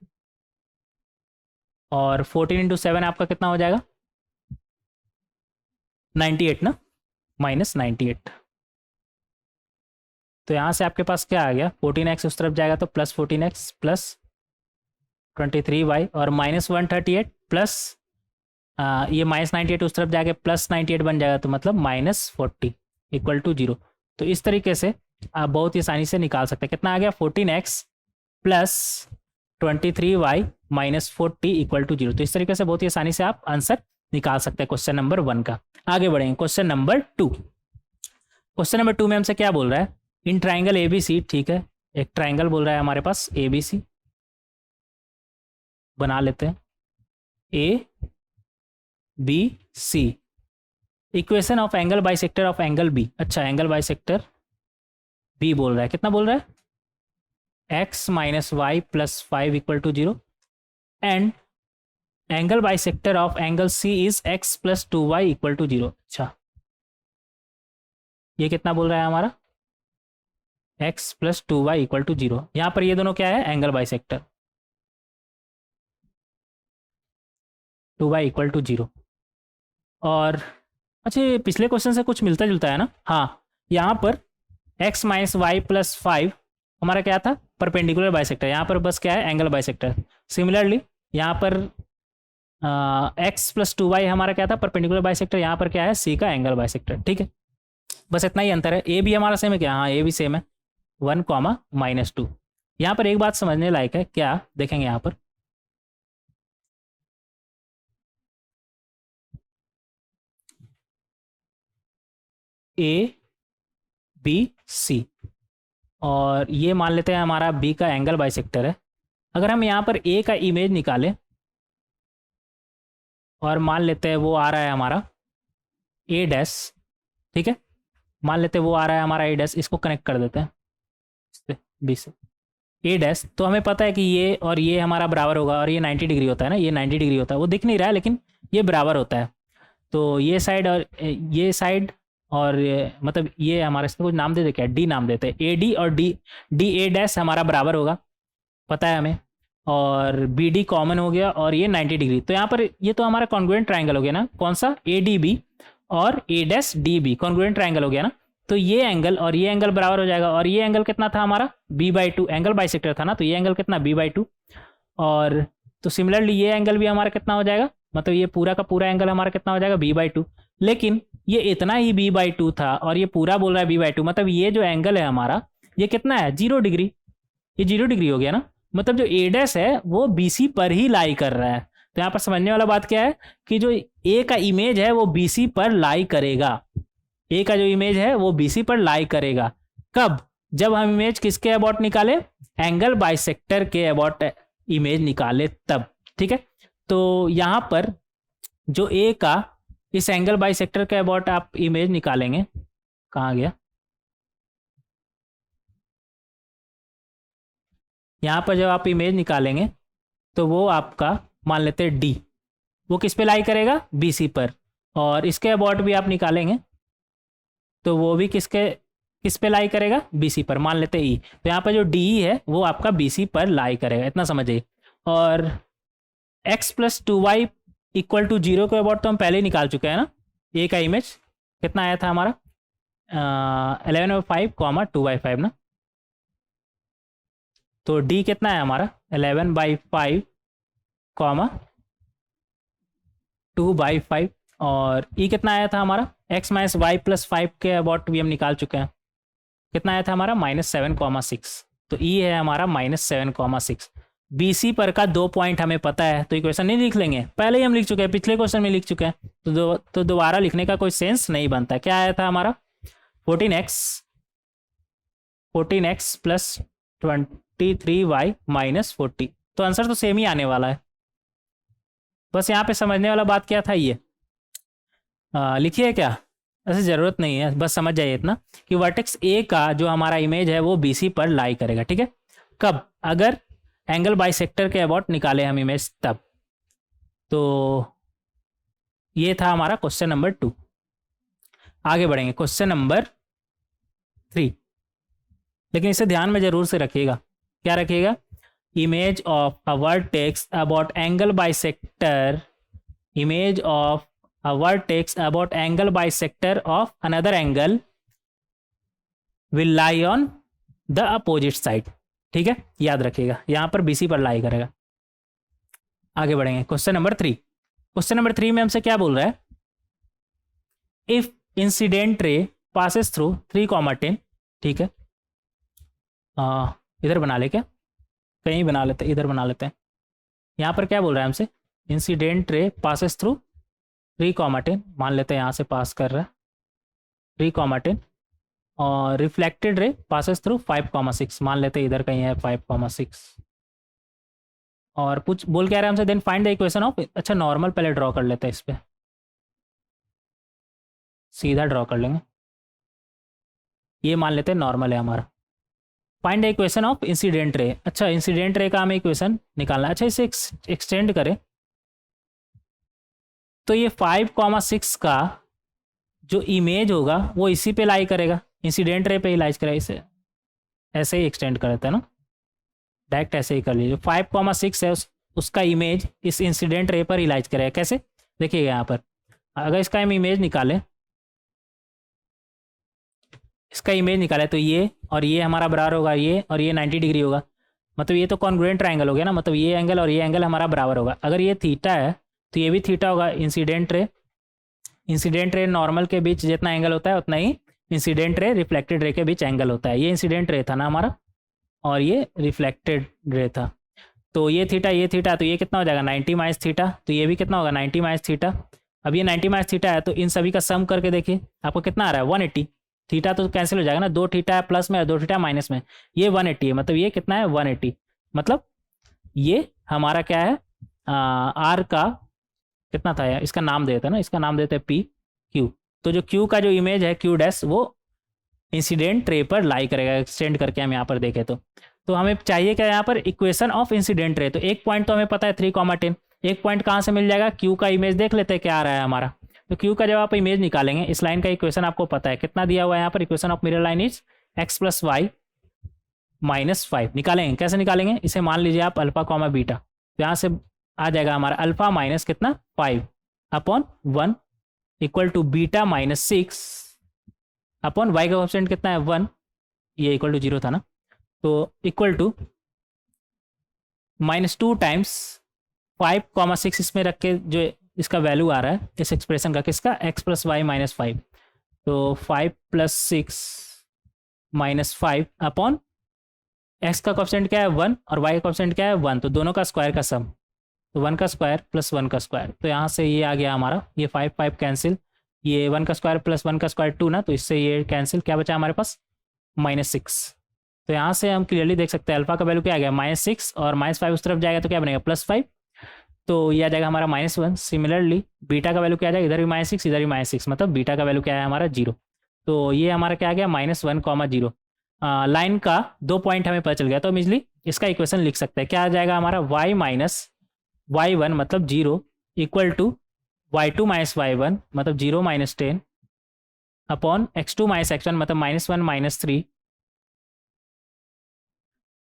और 14 इंटू 7 आपका कितना हो जाएगा 98 ना, माइनस 98। तो यहाँ से आपके पास क्या आ गया 14x उस तरफ जाएगा तो प्लस 14x प्लस 23y और माइनस 138 प्लस ये माइनस 98 उस तरफ जाके प्लस 98 बन जाएगा, तो मतलब माइनस 40 इक्वल टू 0। तो इस तरीके से आप बहुत ही आसानी से निकाल सकते हैं। कितना आ गया 14x plus 23y minus 40 equal to 0। तो इस तरीके से बहुत ही आसानी से आप आंसर निकाल सकते हैं क्वेश्चन नंबर 1 का। आगे बढ़ेंगे क्वेश्चन नंबर 2। क्वेश्चन नंबर 2 में हमसे क्या बोल रहा है, इन ट्राइंगल ए बी सी, ठीक है, एक ट्राइंगल बोल रहा है हमारे पास ए बी सी, बना लेते हैं a b c, equation of angle bisector of angle b. अच्छा, एंगल बाइसेक्टर बी बोल रहा है, कितना बोल रहा है x minus y plus 5 equal to 0 and angle bisector of angle c is x plus 2y equal to 0। अच्छा, ये कितना बोल रहा है हमारा x plus 2y equal to 0। यहाँ पर ये दोनों क्या है angle bisector, 2y equal to 0। और अच्छा, ये पिछले क्वेश्चन से कुछ मिलता जुलता है ना। हाँ, यहाँ पर x माइनस वाई प्लस 5 हमारा क्या था परपेंडिकुलर बाइसेक्टर, यहाँ पर बस क्या है एंगल बाइसेक्टर। सिमिलरली यहाँ पर x प्लस 2y हमारा क्या था परपेंडिकुलर बाइसेक्टर, यहाँ पर क्या है c का एंगल बाइसेक्टर। ठीक है, बस इतना ही अंतर है। ए भी हमारा सेम है क्या, हाँ ए भी सेम है 1 कॉमा माइनस 2। यहाँ पर एक बात समझने लायक है, क्या देखेंगे यहाँ पर ए बी सी, और ये मान लेते हैं हमारा बी का एंगल बाइसेक्टर है। अगर हम यहाँ पर ए का इमेज निकालें और मान लेते हैं वो आ रहा है हमारा ए डैश, ठीक है, मान लेते हैं वो आ रहा है हमारा ए डैश, इसको कनेक्ट कर देते हैं बी से ए डैश। तो हमें पता है कि ये और ये हमारा बराबर होगा, और ये 90 डिग्री होता है ना, ये 90 डिग्री होता है, वो दिख नहीं रहा है लेकिन ये बराबर होता है। तो ये साइड और ये साइड और मतलब ये हमारे इसको कुछ नाम दे दे, क्या डी नाम देते हैं, ए डी और डी ए डैश हमारा बराबर होगा, पता है हमें, और बी डी कॉमन हो गया, और ये 90 डिग्री। तो यहाँ पर ये तो हमारा कॉन्ग्रुएंट ट्राइंगल हो गया ना, कौन सा ए डी बी और A dash D B congruent triangle हो गया ना। तो ये एंगल और ये एंगल बराबर हो जाएगा, और ये एंगल कितना था हमारा b/2, एंगल बाइसेक्टर था ना, तो ये एंगल कितना b/2। और तो सिमिलरली ये एंगल भी हमारा कितना हो जाएगा, मतलब ये पूरा का पूरा एंगल हमारा कितना हो जाएगा b/2। लेकिन ये इतना ही b/2 था और ये पूरा बोल रहा है b/2, मतलब ये जो एंगल है हमारा ये कितना है 0 डिग्री, ये 0 डिग्री हो गया ना, मतलब जो ए डैश है वो BC पर ही लाई कर रहा है। तो यहाँ पर समझने वाला बात क्या है कि जो ए का इमेज है वो BC पर लाई करेगा, ए का जो इमेज है वो BC पर लाई करेगा। कब, जब हम इमेज किसके अबाउट निकाले, एंगल बाइसेक्टर के अबाउट इमेज निकाले तब। ठीक है, तो यहाँ पर जो ए का इस एंगल बाइसेक्टर के अबाउट आप इमेज निकालेंगे, कहाँ गया, यहाँ पर जब आप इमेज निकालेंगे तो वो आपका मान लेते हैं डी, वो किस पे लाई करेगा BC पर, और इसके अबाउट भी आप निकालेंगे तो वो भी किस पे लाई करेगा BC पर, मान लेते ई। तो यहाँ पर जो डी है वो आपका BC पर लाई करेगा, इतना समझिए। और x plus 2y equal to 0 के अबाउट तो हम पहले ही निकाल चुके हैं ना, ए का इमेज कितना आया था हमारा 11/5 कॉमा 2/5 ना, तो डी कितना है हमारा 11/5 कॉमा 2/5, और ई कितना आया था हमारा x माइनस वाई प्लस 5 के अबाउट भी हम निकाल चुके हैं, कितना आया था हमारा -7,6। तो ई है हमारा -7,6। BC पर का 2 पॉइंट हमें पता है, तो इक्वेशन नहीं लिख लेंगे, पहले ही हम लिख चुके हैं, पिछले क्वेश्चन में लिख चुके हैं, तो दोबारा लिखने का कोई सेंस नहीं बनता। क्या आया था हमारा 14x प्लस 23y माइनस 40, तो आंसर तो सेम ही आने वाला है। बस यहाँ पे समझने वाला बात क्या था ये लिखिए क्या, ऐसे ज़रूरत नहीं है, बस समझ जाइए इतना कि वर्टेक्स ए का जो हमारा इमेज है वो BC पर लाई करेगा, ठीक है। कब? अगर एंगल बाइसेक्टर के अबाउट निकाले हम इमेज तब। तो ये था हमारा क्वेश्चन नंबर 2। आगे बढ़ेंगे क्वेश्चन नंबर 3, लेकिन इसे ध्यान में जरूर से रखिएगा। क्या रखिएगा? Image of a vertex about angle bisector, image of a vertex about angle bisector of another angle will lie on the opposite side, ठीक है, याद रखिएगा यहां पर BC पर लाई करेगा। आगे बढ़ेंगे क्वेश्चन नंबर 3। क्वेश्चन नंबर 3 में हमसे क्या बोल रहा है? If incident ray passes through 3,10, ठीक है, इधर बना ले क्या, कहीं बना लेते, इधर बना लेते हैं। यहां पर क्या बोल रहा है हमसे? इंसिडेंट रे पासेस थ्रू 3,10 मान लेते हैं, यहाँ से पास कर रहा है 3,10, और रिफ्लेक्टेड रे पासेस थ्रू 5,6 मान लेते हैं, इधर कहीं है 5,6। और कुछ बोल क्या रहा है हमसे? Then find the equation of, अच्छा नॉर्मल पहले ड्रॉ कर लेते हैं, इस पर सीधा ड्रॉ कर लेंगे, ये मान लेते हैं नॉर्मल है हमारा। Find the equation of incident रे, अच्छा इंसिडेंट रे का हमें इक्वेशन निकालना है। अच्छा इसे एक्सटेंड करें तो ये 5,6 का जो इमेज होगा वो इसी पे लाई करेगा, इंसिडेंट रे पे ही लाई करेगा। इसे ऐसे ही एक्सटेंड कर देते हैं ना, डायरेक्ट ऐसे ही कर लीजिए। 5,6 है उसका इमेज इस इंसिडेंट रे पर ही लाई करेगा। कैसे? देखिएगा यहाँ पर, अगर इसका हम इमेज निकालें, इसका इमेज निकाले तो ये और ये हमारा बराबर होगा ये, और ये 90 डिग्री होगा, मतलब ये तो कॉन्ग्रुएंट ट्रायंगल हो गया ना, मतलब ये एंगल और ये एंगल हमारा बराबर होगा। अगर ये थीटा है तो ये भी थीटा होगा। इंसिडेंट रे नॉर्मल के बीच जितना एंगल होता है उतना ही इंसिडेंट रे रिफ्लेक्टेड रे के बीच एंगल होता है। ये इंसिडेंट रे था ना हमारा, और ये रिफ्लेक्टेड रे था, तो ये थीटा, तो ये कितना हो जाएगा 90 माइनस थीटा, तो ये भी कितना होगा 90 माइनस थीटा। अब ये 90 माइनस थीटा है तो इन सभी का सम करके देखिए आपको कितना आ रहा है 180। थीटा तो कैंसिल हो जाएगा ना, 2 थीटा प्लस में और 2 थीटा माइनस में, ये 180 है, मतलब ये कितना है 180, मतलब ये हमारा क्या है आर का कितना था यार, इसका नाम देते हैं ना, इसका नाम देते हैं पी क्यू। तो जो क्यू का जो इमेज है क्यू डैश वो इंसिडेंट रे पर लाई करेगा, एक्सटेंड करके हम यहाँ पर देखें तो हमें चाहिए क्या यहाँ पर? इक्वेशन ऑफ इंसिडेंट रे। तो एक पॉइंट तो हमें पता है 3,10, एक पॉइंट कहाँ से मिल जाएगा? क्यू का इमेज देख लेते हैं क्या आ रहा है हमारा। तो क्यू का जब आप इमेज निकालेंगे, इस लाइन का इक्वेशन आपको पता है कितना दिया हुआ है यहाँ पर? Equation of mirror line is x plus y minus 5। निकालेंगे, कैसे निकालेंगे? इसे मान लीजिए आप अल्फा कॉमा बीटा, तो यहाँ से आ जाएगा हमारा अल्फा माइनस कितना 5 upon 1 equal to beta minus 6 upon y का कोएफिशिएंट कितना है 1, ये इक्वल टू 0 था ना, तो इक्वल टू -2 टाइम्स 5,6 इसमें रख के जो इसका वैल्यू आ रहा है इस एक्सप्रेशन का, किसका? x प्लस वाई माइनस 5, तो 5 प्लस 6 माइनस 5 अपॉन x का कोएफिशिएंट क्या है 1 और y का कोएफिशिएंट क्या है 1, तो दोनों का स्क्वायर का सम, तो 1 का स्क्वायर प्लस 1 का स्क्वायर, तो यहाँ से ये आ गया हमारा, ये 5 कैंसिल, ये 1 का स्क्वायर प्लस 1 का स्क्वायर 2 ना, तो इससे ये कैंसिल, क्या बचा हमारे पास -6। तो यहाँ से हम क्लियरली देख सकते हैं अल्फा का वैल्यू क्या आ गया -6, और -5 उस तरफ जाएगा तो क्या बनेगा +5, तो ये आ जाएगा हमारा -1। सिमिलरली बीटा का वैल्यू क्या आ जाएगा? इधर भी -6 इधर भी -6, मतलब बीटा का वैल्यू क्या है हमारा 0। तो ये हमारा क्या आ गया -1,0। लाइन का 2 पॉइंट हमें पता चल गया, तो हम इजली इसका इक्वेशन लिख सकते हैं। क्या आ जाएगा हमारा? y माइनस y1 मतलब 0 equal to y2 minus y1 मतलब 0 minus 10 upon x2 minus x1 मतलब -1 माइनस 3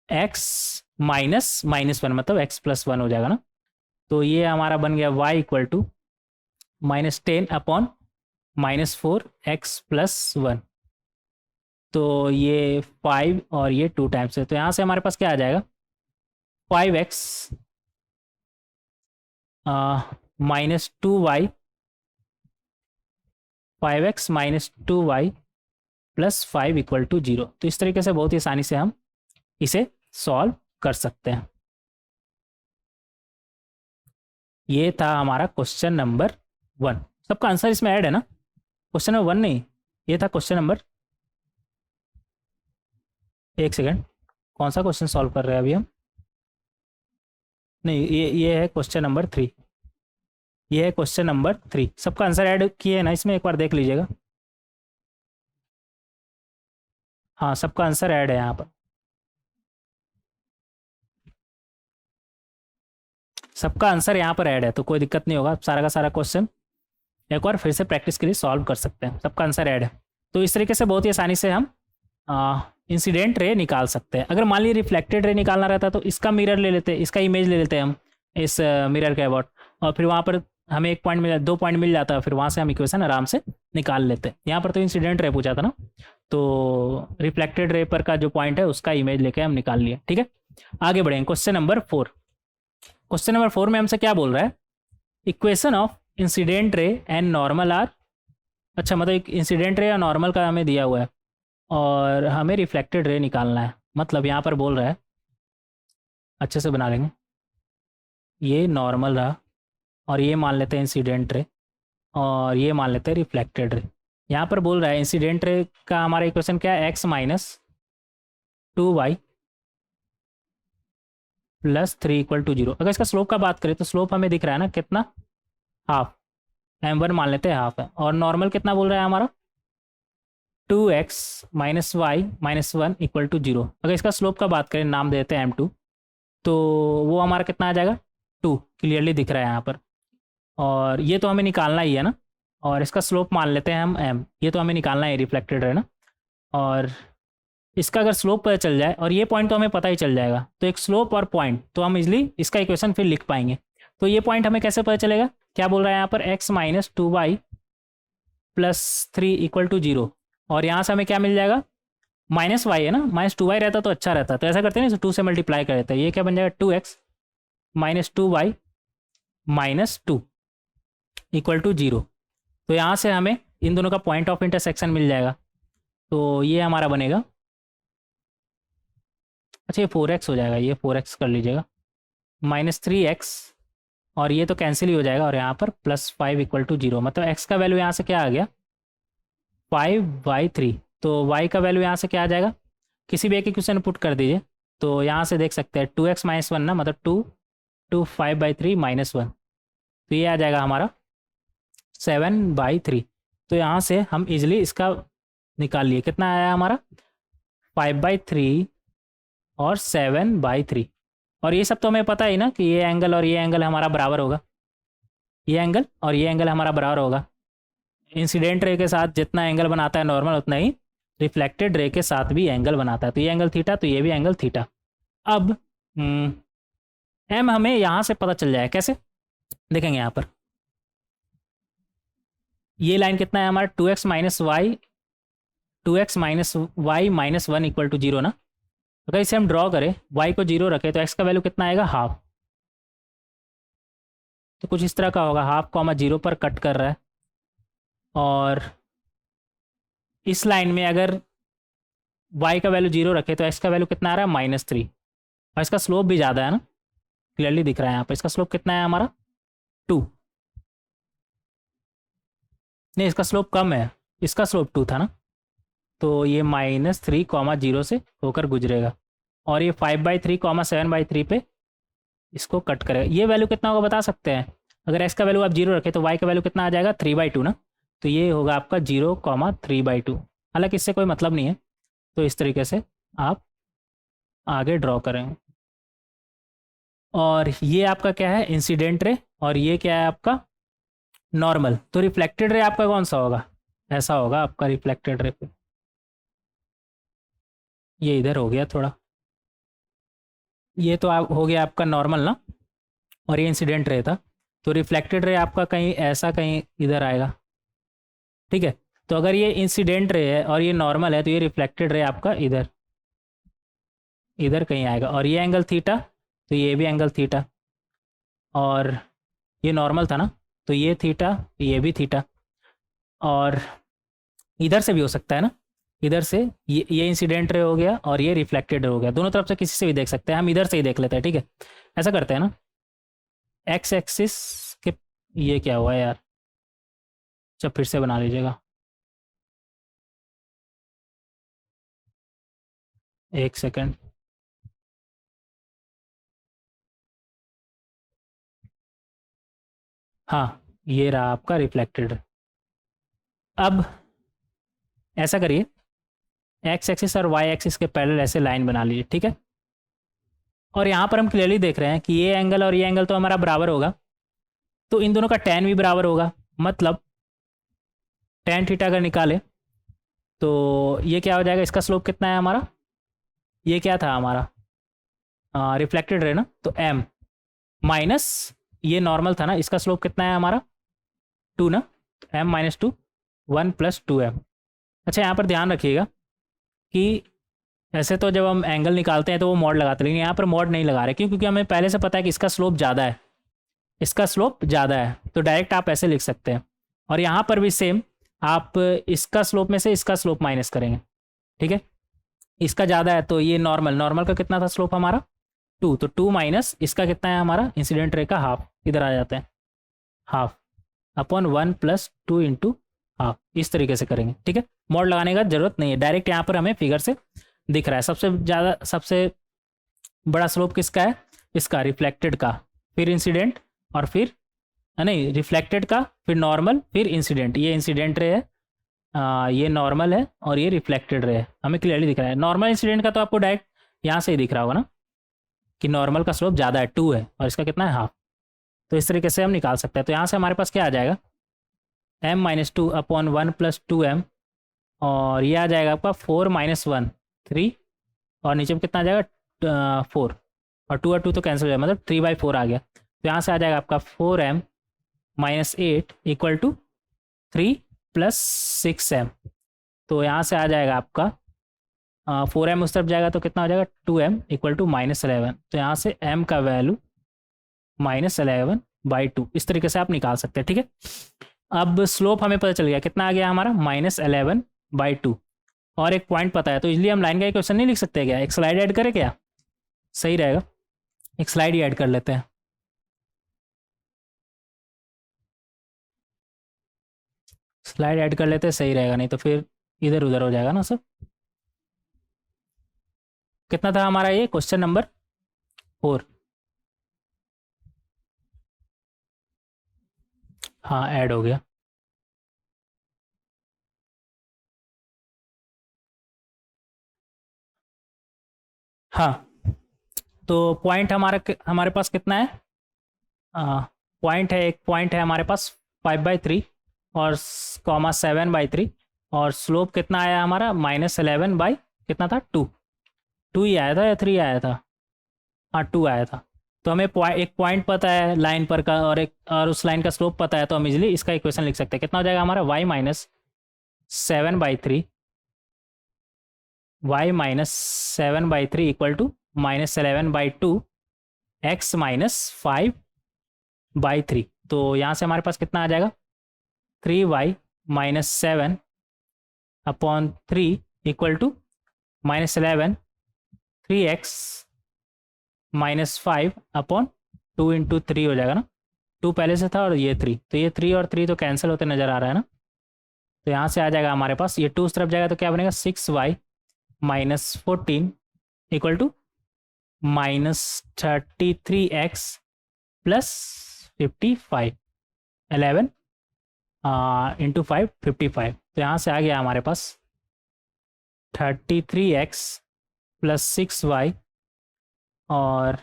x माइनस -1 मतलब x प्लस 1 हो जाएगा ना। तो ये हमारा बन गया y equal to -10 upon -4 x plus 1, तो ये 5 और ये 2 टाइम्स है, तो यहाँ से हमारे पास क्या आ जाएगा 5x minus 2y 5x minus 2y plus 5 equal to 0। तो इस तरीके से बहुत ही आसानी से हम इसे सॉल्व कर सकते हैं। ये था हमारा क्वेश्चन नंबर 1। सबका आंसर इसमें ऐड है ना? क्वेश्चन नंबर 1 नहीं, ये था क्वेश्चन नंबर, एक सेकेंड, कौन सा क्वेश्चन सॉल्व कर रहे हैं अभी हम? नहीं, ये है क्वेश्चन नंबर 3। ये है क्वेश्चन नंबर 3। सबका आंसर ऐड किए है ना इसमें, एक बार देख लीजिएगा। हाँ, सबका आंसर ऐड है यहाँ पर, सबका आंसर यहाँ पर ऐड है, तो कोई दिक्कत नहीं होगा। सारा का सारा क्वेश्चन एक बार फिर से प्रैक्टिस के लिए सॉल्व कर सकते हैं, सबका आंसर ऐड है। तो इस तरीके से बहुत ही आसानी से हम इंसिडेंट रे निकाल सकते हैं। अगर मान लीजिए रिफ्लेक्टेड रे निकालना रहता तो इसका मिरर ले लेते, इसका इमेज ले लेते हम इस मिरर के अबाउट, और फिर वहाँ पर हमें एक पॉइंट मिल, 2 पॉइंट मिल जाता, फिर वहाँ से हम इक्वेशन आराम से निकाल लेते। यहाँ पर तो इंसिडेंट रे पूछा था ना, तो रिफ्लेक्टेड रे पर का जो पॉइंट है उसका इमेज लेके हम निकाल लिए। ठीक है, आगे बढ़ेंगे। Question number 4। क्वेश्चन नंबर 4 में हमसे क्या बोल रहा है, equation of incident ray and normal r, अच्छा मतलब इंसिडेंट रे या नॉर्मल का हमें दिया हुआ है और हमें रिफ्लेक्टेड रे निकालना है। मतलब यहाँ पर बोल रहा है, अच्छे से बना लेंगे, ये नॉर्मल रहा और ये मान लेते हैं इंसिडेंट रे और ये मान लेते हैं रिफ्लेक्टेड रे। यहाँ पर बोल रहा है इंसिडेंट रे का हमारा इक्वेशन क्या है, x-2y + 3 = 0। अगर इसका स्लोप का बात करें तो स्लोप हमें दिख रहा है ना कितना, हाफ, m1 मान लेते हैं हाफ है, और नॉर्मल कितना बोल रहा है हमारा 2x - y - 1 = 0। अगर इसका स्लोप का बात करें, नाम देते हैं m2, तो वो हमारा कितना आ जाएगा 2, क्लियरली दिख रहा है यहाँ पर। और ये तो हमें निकालना ही है ना, और इसका स्लोप मान लेते हैं हम m, ये तो हमें निकालना है, रिफ्लेक्टेड है ना। और इसका अगर स्लोप पता चल जाए, और ये पॉइंट तो हमें पता ही चल जाएगा, तो एक स्लोप और पॉइंट तो हम इजली इसका इक्वेशन फिर लिख पाएंगे। तो ये पॉइंट हमें कैसे पता चलेगा, क्या बोल रहा है यहाँ पर x - 2y + 3 = 0, और यहाँ से हमें क्या मिल जाएगा, -y है ना, -2y रहता तो अच्छा रहता, तो ऐसा करते हैं ना, 2 से मल्टीप्लाई कर देते हैं, ये क्या बन जाएगा 2x - 2y - 2 = 0। तो यहाँ से हमें इन दोनों का पॉइंट ऑफ इंटरसेक्शन मिल जाएगा, तो ये हमारा बनेगा, अच्छा ये 4x हो जाएगा, ये 4x कर लीजिएगा, -3x, और ये तो कैंसिल ही हो जाएगा, और यहाँ पर +5 = 0। मतलब x का वैल्यू यहाँ से क्या आ गया 5/3, तो y का वैल्यू यहाँ से क्या आ जाएगा, किसी भी एक इक्वेशन पुट कर दीजिए, तो यहाँ से देख सकते हैं 2x - 1 ना, मतलब 2 5/3 -1, तो ये आ जाएगा हमारा 7/3। तो यहाँ से हम इजिली इसका निकाल लिए, कितना आया हमारा 5/3 और 7/3। और ये सब तो हमें पता ही ना कि ये एंगल और ये एंगल हमारा बराबर होगा, ये एंगल और ये एंगल हमारा बराबर होगा। इंसिडेंट रे के साथ जितना एंगल बनाता है नॉर्मल, उतना ही रिफ्लेक्टेड रे के साथ भी एंगल बनाता है, तो ये एंगल थीटा, तो ये भी एंगल थीटा। अब एम हमें यहाँ से पता चल जाए, कैसे देखेंगे यहाँ पर, ये लाइन कितना है हमारा 2x - y - 1 = 0 ना। अगर इसे हम ड्रॉ करें, y को 0 रखें, तो x का वैल्यू कितना आएगा हाफ, तो कुछ इस तरह का होगा, हाफ कॉमा 0 पर कट कर रहा है। और इस लाइन में अगर y का वैल्यू 0 रखे तो x का वैल्यू कितना आ रहा है -3, और इसका स्लोप भी ज़्यादा है ना, क्लियरली दिख रहा है यहाँ पर, इसका स्लोप कितना है हमारा 2, नहीं इसका स्लोप कम है, इसका स्लोप 2 था ना, तो ये -3, 0 से होकर गुजरेगा, और ये 5/3, 7/3 पे इसको कट करेगा। ये वैल्यू कितना होगा बता सकते हैं, अगर x का वैल्यू आप 0 रखें तो y का वैल्यू कितना आ जाएगा 3/2 ना, तो ये होगा आपका 0, 3/2। हालांकि इससे कोई मतलब नहीं है, तो इस तरीके से आप आगे ड्रॉ करें। और ये आपका क्या है इंसिडेंट रे, और ये क्या है आपका नॉर्मल। तो रिफ्लेक्टेड रे आपका कौन सा होगा, ऐसा होगा आपका रिफ्लेक्टेड रे पे, ये इधर हो गया थोड़ा, ये तो आप हो गया आपका नॉर्मल ना, और ये इंसिडेंट रे था, तो रिफ्लेक्टेड रे आपका कहीं ऐसा कहीं इधर आएगा। ठीक है, तो अगर ये इंसिडेंट रे है और ये नॉर्मल है, तो ये रिफ्लेक्टेड रे आपका इधर इधर कहीं आएगा, और ये एंगल थीटा, तो ये भी एंगल थीटा, और ये नॉर्मल था ना, तो ये थीटा, ये भी थीटा, और इधर से भी हो सकता है ना, इधर से ये इंसिडेंट रे हो गया और ये रिफ्लेक्टेड हो गया, दोनों तरफ से किसी से भी देख सकते हैं, हम इधर से ही देख लेते हैं। ठीक है, ऐसा करते हैं ना, एक्स एक्सिस के, ये क्या हुआ यार, अच्छा फिर से बना लीजिएगा, एक सेकंड। हाँ, ये रहा आपका रिफ्लेक्टेड। अब ऐसा करिए, एक्स एक्सिस और वाई एक्सिस के पैरेलल ऐसे लाइन बना लीजिए, ठीक है। और यहाँ पर हम क्लियरली देख रहे हैं कि ये एंगल और ये एंगल तो हमारा बराबर होगा, तो इन दोनों का tan भी बराबर होगा। मतलब tan थीटा अगर निकाले तो ये क्या हो जाएगा, इसका स्लोप कितना है हमारा, ये क्या था हमारा रिफ्लेक्टेड रे ना, तो m माइनस ये नॉर्मल था ना, इसका स्लोप कितना है हमारा 2 ना, m माइनस 2, 1 प्लस 2m। अच्छा, यहाँ पर ध्यान रखिएगा कि ऐसे तो जब हम एंगल निकालते हैं तो वो मॉड लगाते हैं, लेकिन यहाँ पर मॉड नहीं लगा रहे, क्यों? क्योंकि हमें पहले से पता है कि इसका स्लोप ज़्यादा है, इसका स्लोप ज़्यादा है, तो डायरेक्ट आप ऐसे लिख सकते हैं। और यहाँ पर भी सेम, आप इसका स्लोप में से इसका स्लोप माइनस करेंगे, ठीक है। इसका ज़्यादा है तो ये नॉर्मल, नॉर्मल का कितना था स्लोप हमारा 2, तो 2 माइनस इसका कितना है हमारा इंसिडेंट रे का हाफ, इधर आ जाते हैं, half upon 1 plus 2 into half, इस तरीके से करेंगे, ठीक है। मॉड लगाने का जरूरत नहीं है, डायरेक्ट यहाँ पर हमें फिगर से दिख रहा है। सबसे ज़्यादा, सबसे बड़ा स्लोप किसका है, इसका रिफ्लेक्टेड का, फिर इंसिडेंट, और फिर नहीं रिफ्लेक्टेड का, फिर नॉर्मल, फिर इंसिडेंट। ये इंसिडेंट रे है, ये नॉर्मल है, और ये रिफ्लेक्टेड रे है, हमें क्लियरली दिख रहा है। नॉर्मल इंसिडेंट का तो आपको डायरेक्ट यहाँ से ही दिख रहा होगा ना, कि नॉर्मल का स्लोप ज़्यादा है 2 है, और इसका कितना है हाफ। तो इस तरीके से हम निकाल सकते हैं। तो यहाँ से हमारे पास क्या आ जाएगा, m minus 2 upon 1 plus 2m, और ये आ जाएगा आपका 4 माइनस 1 3, और नीचे में कितना आ जाएगा 4, और 2 और 2 तो कैंसिल हो जाएगा, मतलब 3/4 आ गया। तो यहाँ से आ जाएगा आपका 4m minus 8 equal to 3 plus 6m। तो यहाँ से आ जाएगा आपका 4m उस तरफ जाएगा तो कितना हो जाएगा 2m इक्वल टू -11। तो यहाँ से m का वैल्यू -11/2, इस तरीके से आप निकाल सकते हैं, ठीक है। अब स्लोप हमें पता चल गया, कितना आ गया हमारा -11/2, और एक पॉइंट पता है, तो इसलिए हम लाइन का इक्वेशन नहीं लिख सकते क्या, एक स्लाइड ऐड करें क्या, सही रहेगा, एक स्लाइड ही ऐड कर लेते हैं। स्लाइड ऐड कर लेते हैं, सही रहेगा, नहीं तो फिर इधर उधर हो जाएगा ना सब। कितना था हमारा ये क्वेश्चन नंबर 4, हाँ ऐड हो गया। हाँ, तो पॉइंट हमारे पास कितना है, पॉइंट है, एक पॉइंट है हमारे पास 5/3 और कॉमा 7/3, और स्लोप कितना आया हमारा -11 बाई कितना था 2, 2 ही आया था या 3 आया था, हाँ 2 आया था। तो हमें एक पॉइंट पता है लाइन पर का, और एक और उस लाइन का स्लोप पता है, तो हम इजीली इसका इक्वेशन लिख सकते हैं। कितना हो जाएगा हमारा y-7/3 इक्वल टू -11/2 x -5/3। तो यहाँ से हमारे पास कितना आ जाएगा 3y minus 7 upon 3 equal to -11, 3x -5 upon 2 into 3 हो जाएगा ना, 2 पहले से था और ये 3, तो ये 3 और 3 तो कैंसिल होते नज़र आ रहा है ना। तो यहाँ से आ जाएगा हमारे पास, ये 2 उस तरफ जाएगा तो क्या बनेगा 6y minus 14 equal to -33x plus 55, 11 into 5 55। तो यहाँ से आ गया हमारे पास 33x प्लस 6y और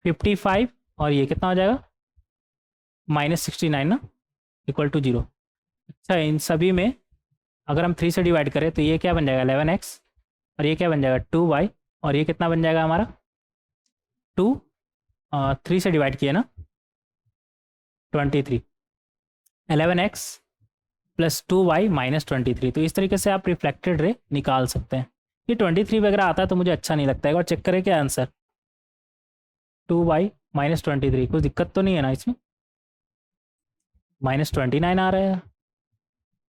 55, और ये कितना हो जाएगा -69 ना, इक्वल टू 0। अच्छा, इन सभी में अगर हम 3 से डिवाइड करें तो ये क्या बन जाएगा 11x, और ये क्या बन जाएगा 2y, और ये कितना बन जाएगा हमारा 2, 3 से डिवाइड किया ना 23, 11x प्लस 2y माइनस 23। तो इस तरीके से आप रिफ्लेक्टेड रे निकाल सकते हैं। ये 23 वगैरह आता है तो मुझे अच्छा नहीं लगता है, और चेक करें क्या आंसर 2y माइनस 23, कुछ दिक्कत तो नहीं है ना इसमें, -29 आ रहा है,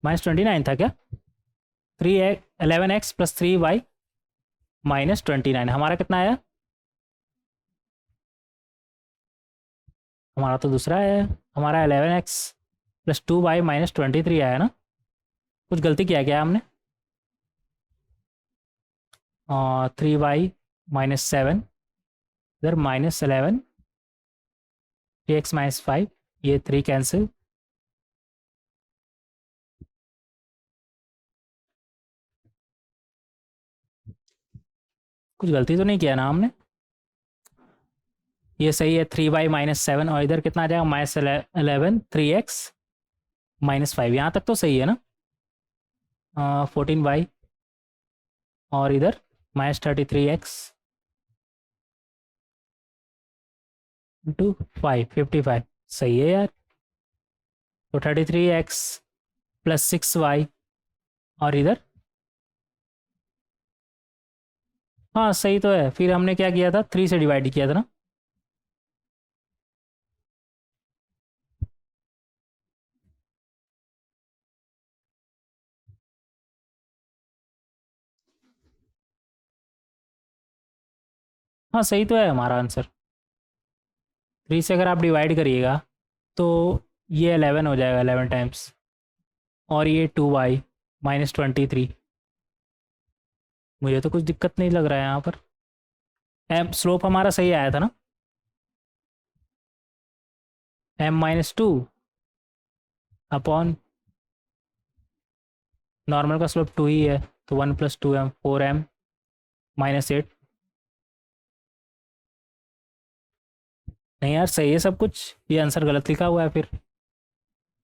-29 था क्या, 11x प्लस 3y -29, हमारा कितना आया, हमारा तो दूसरा है, हमारा 11x प्लस 2y माइनस 23 आया ना, कुछ गलती किया क्या हमने, और 3y -7 इधर -11, 3x -5 ये 3 कैंसिल, कुछ गलती तो नहीं किया ना हमने? ये सही है, 3y-7, और इधर कितना आ जाएगा -11, 3x -5, यहाँ तक तो सही है ना? 14y, और इधर -33x इंटू 5, 55, सही है यार। तो 33x प्लस 6y, और इधर हाँ सही तो है। फिर हमने क्या किया था, 3 से डिवाइड किया था ना? हाँ सही तो है हमारा आंसर। 3 से अगर आप डिवाइड करिएगा तो ये 11 हो जाएगा, 11 टाइम्स, और ये 2y-23। मुझे तो कुछ दिक्कत नहीं लग रहा है यहाँ पर। एम स्लोप हमारा सही आया था ना? m-2 अपॉन नॉर्मल का स्लोप 2 ही है, तो 1 + 2m, 4m -8। नहीं यार सही है सब कुछ, ये आंसर गलत लिखा हुआ है फिर।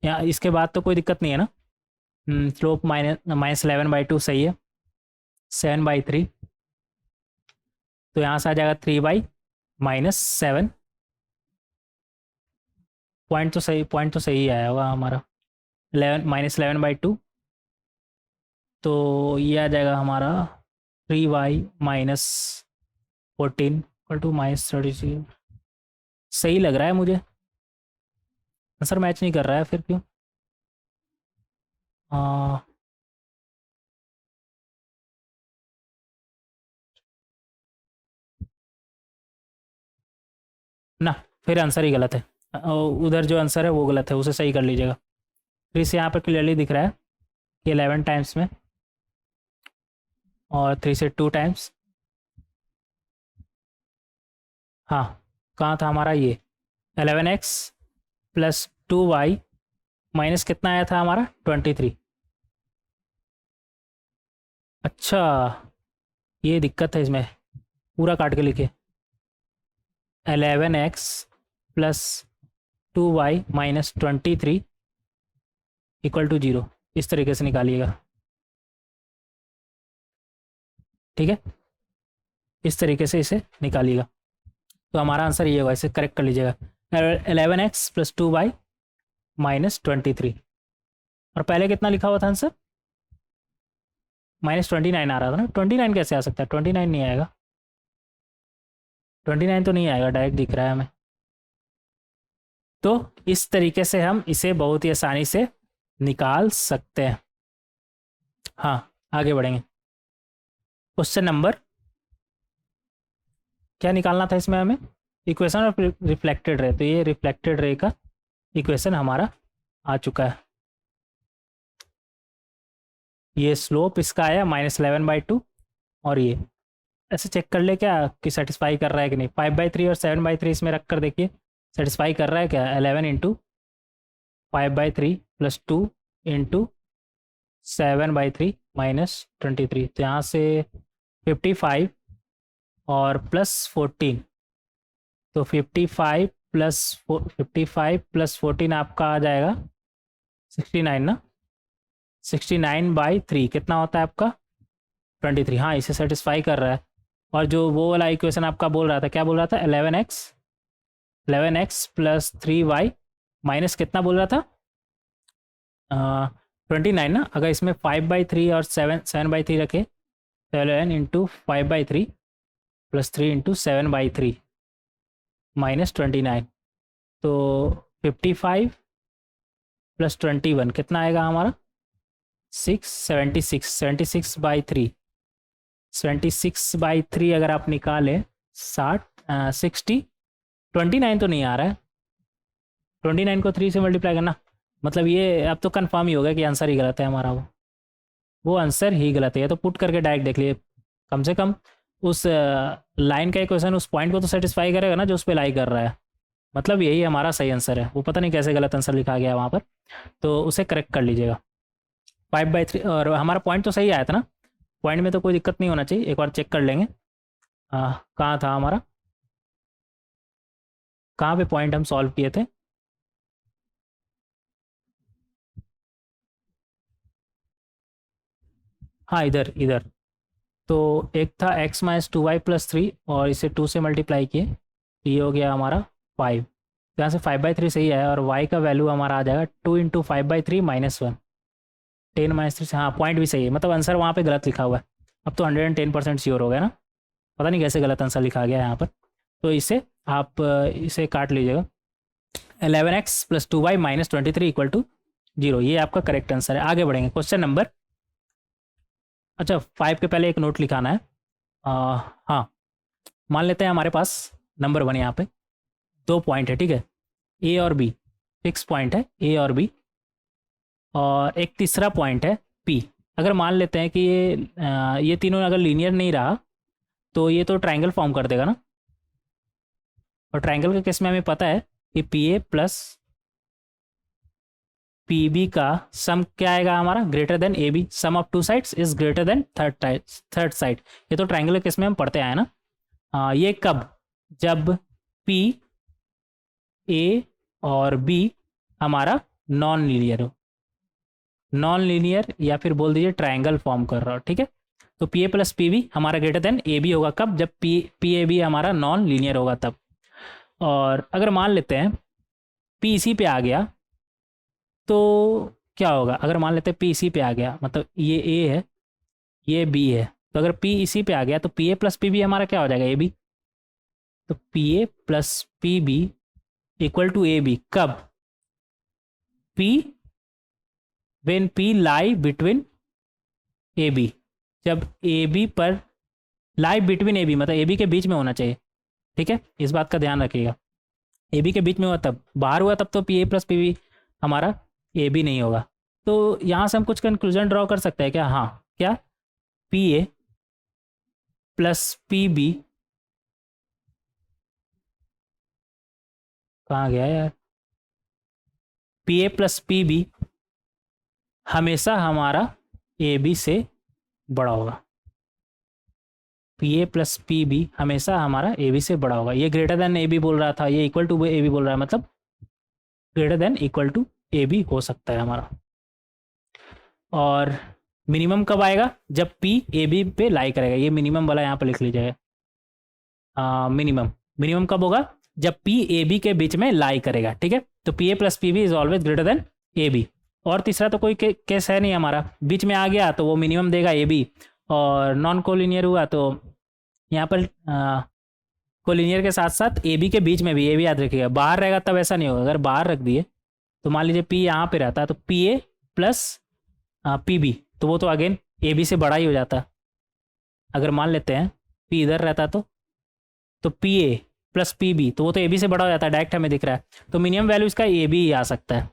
यहाँ इसके बाद तो कोई दिक्कत नहीं है ना? स्लोप -11/2 सही है, 7/3, तो यहाँ से आ जाएगा 3y-7। पॉइंट तो सही आया होगा हमारा, 11 -11/2, तो ये आ जाएगा हमारा 3y-14 = -36। सही लग रहा है मुझे, आंसर मैच नहीं कर रहा है फिर क्यों? आ, ना, फिर आंसर ही गलत है। उधर जो आंसर है वो गलत है, उसे सही कर लीजिएगा। फिर से यहाँ पर क्लियरली दिख रहा है कि 11 टाइम्स में, और 3 से 2 टाइम्स। हाँ, कहाँ था हमारा ये 11x प्लस 2y माइनस कितना आया था हमारा 23। अच्छा, ये दिक्कत है इसमें, पूरा काट के लिखे 11x प्लस 2y माइनस 23 = 0, इस तरीके से निकालिएगा। ठीक है, इस तरीके से इसे निकालिएगा, तो हमारा आंसर ये होगा, इसे करेक्ट कर लीजिएगा। 11x प्लस 2y माइनस 23, और पहले कितना लिखा हुआ था आंसर? -29 आ रहा था ना? 29 कैसे आ सकता है? 29 नहीं आएगा, 29 तो नहीं आएगा, डायरेक्ट दिख रहा है हमें। तो इस तरीके से हम इसे बहुत ही आसानी से निकाल सकते हैं। हाँ, आगे बढ़ेंगे। क्वेश्चन नंबर, क्या निकालना था इसमें हमें? Equation of reflected ray. तो ये रिफ्लेक्टेड रे का इक्वेशन हमारा आ चुका है। ये स्लोप इसका आया -11/2, और ये ऐसे चेक कर ले क्या कि सेटिस्फाई कर रहा है कि नहीं। 5/3 और 7/3 इसमें रख कर देखिए, सेटिस्फाई कर रहा है क्या? 11 × 5/3 + 2 × 7/3 -23, तो यहाँ से 55 और +14, तो 55 + 14 आपका आ जाएगा 69 ना? 69/3 कितना होता है आपका? 23। हाँ, इसे सेटिस्फाई कर रहा है। और जो वो वाला इक्वेशन आपका बोल रहा था, क्या बोल रहा था? 11x प्लस 3y माइनस कितना बोल रहा था? 29 ना? अगर इसमें 5/3 और 7/3 रखे, 11 × 5/3 + 3 × 7/3 -29, तो 55 + 21 कितना आएगा हमारा? 76/3, 76/3 अगर आप निकालें 60 29 तो नहीं आ रहा है, 29 को 3 से मल्टीप्लाई करना, मतलब ये अब तो कंफर्म ही होगा कि आंसर ही गलत है हमारा। वो आंसर ही गलत है। ये तो पुट करके डायरेक्ट देख लिए, कम से कम उस लाइन का इक्वेशन उस पॉइंट को तो सेटिस्फाई करेगा ना जो उस पर लाई कर रहा है। मतलब यही हमारा सही आंसर है, वो पता नहीं कैसे गलत आंसर लिखा गया है वहाँ पर, तो उसे करेक्ट कर लीजिएगा। 5/3 और हमारा पॉइंट तो सही आया था ना, पॉइंट में तो कोई दिक्कत नहीं होना चाहिए, एक बार चेक कर लेंगे। कहाँ था हमारा, कहाँ पे पॉइंट हम सॉल्व किए थे। हाँ इधर इधर, तो एक था x-2y+3 और इसे 2 से मल्टीप्लाई किए, तो ये हो गया हमारा 5। तो यहाँ से 5/3 सही है, और y का वैल्यू हमारा आ जाएगा 2 × 5/3 - 1। 10 - 3 से, हाँ पॉइंट भी सही है, मतलब आंसर वहाँ पे गलत लिखा हुआ है। अब तो 110% श्योर हो गया ना, पता नहीं कैसे गलत आंसर लिखा गया है यहाँ पर। तो इसे आप इसे काट लीजिएगा, 11x + 2y - 23 = 0, ये आपका करेक्ट आंसर है। आगे बढ़ेंगे, क्वेश्चन नंबर, अच्छा 5 के पहले एक नोट लिखाना है। हाँ, मान लेते हैं हमारे पास नंबर 1 यहाँ पे 2 पॉइंट है, ठीक है, ए और बी, फिक्स पॉइंट है ए और बी, और एक तीसरा पॉइंट है पी। अगर मान लेते हैं कि ये तीनों अगर लीनियर नहीं रहा तो ये तो ट्राइंगल फॉर्म कर देगा ना, और ट्राइंगल के केस में हमें पता है कि पी ए प्लस पी बी का सम क्या आएगा हमारा, greater than A b, sum of two sides is greater than third side. ये तो ट्राइंगल के केस में हम पढ़ते आए ना। ये कब, जब पी ए और बी हमारा नॉन लीनियर हो, नॉन लीनियर या फिर बोल दीजिए ट्राइंगल फॉर्म कर रहा हो, ठीक है। तो P A plus P B हमारा ग्रेटर देन ए बी होगा कब, जब पी ए बी हमारा नॉन लीनियर होगा तब। और अगर मान लेते हैं पी इसी पे आ गया तो क्या होगा, अगर मान लेते हैं पी इसी पे आ गया, मतलब ये ए है ये बी है, तो अगर पी इसी पे आ गया तो P A plus P B हमारा क्या हो जाएगा, ए बी। तो P A plus P B equal to A B कब, P when P lie between A B, जब ए बी पर लाई बिटवीन ए बी, मतलब ए बी के बीच में होना चाहिए, ठीक है, इस बात का ध्यान रखिएगा। ए बी के बीच में हुआ तब, बाहर हुआ तब तो P A plus P B हमारा ए बी नहीं होगा। तो यहाँ से हम कुछ कंक्लूजन ड्रॉ कर सकते हैं क्या, हाँ क्या, पी ए प्लस पी बी, कहाँ गया यार, पी ए प्लस पी बी हमेशा हमारा ए बी से बड़ा होगा, पी ए प्लस पी बी हमेशा हमारा ए बी से बड़ा होगा। ये ग्रेटर देन ए बी बोल रहा था, ये इक्वल टू ए बी बोल रहा है, मतलब greater than equal to A b हो सकता है हमारा। और मिनिमम कब आएगा, जब पी ए बी पे लाई करेगा, ये मिनिमम वाला यहाँ पर लिख लीजिएगा। मिनिमम मिनिमम कब होगा, जब पी ए बी के बीच में लाई करेगा, ठीक है। तो P A plus P B is always greater than A B. और तीसरा तो कोई केस है नहीं हमारा, बीच में आ गया तो वो मिनिमम देगा ए बी, और नॉन कोलिनियर हुआ तो यहाँ पर कोलिनियर के साथ साथ ए बी के बीच में भी, ए बी याद रखिएगा, बाहर रहेगा तब ऐसा नहीं होगा। अगर बाहर रख दिए तो मान लीजिए पी यहाँ पे रहता है, तो P A plus P b, तो वो तो अगेन ए बी से बड़ा ही हो जाता। अगर मान लेते हैं पी इधर रहता तो P A plus P b, तो वो तो ए बी से बड़ा हो जाता है, डायरेक्ट हमें दिख रहा है। तो मिनिमम वैल्यू इसका ए बी ही आ सकता है।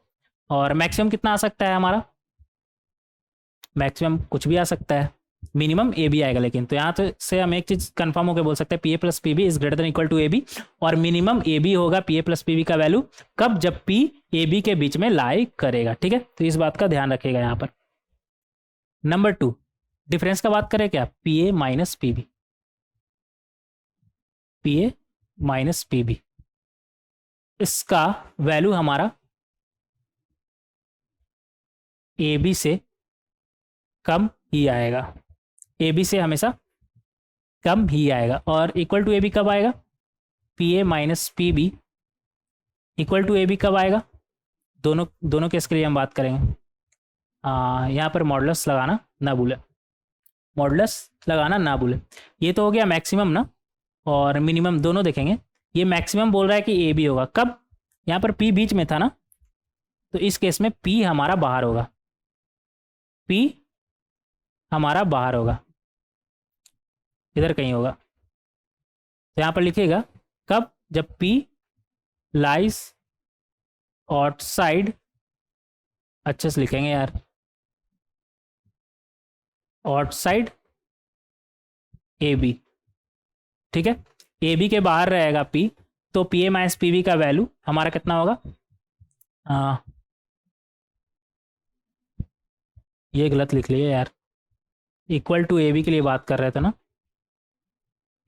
और मैक्सिमम कितना आ सकता है हमारा, मैक्सिमम कुछ भी आ सकता है, मिनिमम ए बी आएगा। लेकिन तो यहाँ तो से हम एक चीज कंफर्म होकर बोल सकते हैं, p A plus P B is greater than equal to A B, और मिनिमम ए बी होगा पी ए प्लस पी बी का वैल्यू कब, जब पी ए बी के बीच में लाई करेगा, ठीक है। तो इस बात का ध्यान रखिएगा यहाँ पर। नंबर 2, डिफरेंस का बात करें क्या, पी ए माइनस पी बी, पी ए माइनस पी बी, इसका वैल्यू हमारा ए बी से कम ही आएगा, ए बी से हमेशा कम ही आएगा। और इक्वल टू ए बी कब आएगा, p A minus P B equal to A B कब आएगा, दोनों केस के लिए हम बात करेंगे। यहाँ पर मॉडुलस लगाना ना भूलें, मॉडुलस लगाना ना भूलें। ये तो हो गया मैक्सिमम ना, और मिनिमम दोनों देखेंगे। ये मैक्सिमम बोल रहा है कि ए बी होगा कब, यहाँ पर पी बीच में था ना, तो इस केस में पी हमारा बाहर होगा, पी हमारा बाहर होगा, इधर कहीं होगा। तो यहाँ पर लिखिएगा कब, जब पी लाइज आउटसाइड, अच्छे से लिखेंगे यार, आउटसाइड ए बी, ठीक है। ए बी के बाहर रहेगा पी, तो P A minus P B का वैल्यू हमारा कितना होगा, ये गलत लिख लिया यार, इक्वल टू ए बी के लिए बात कर रहे थे ना,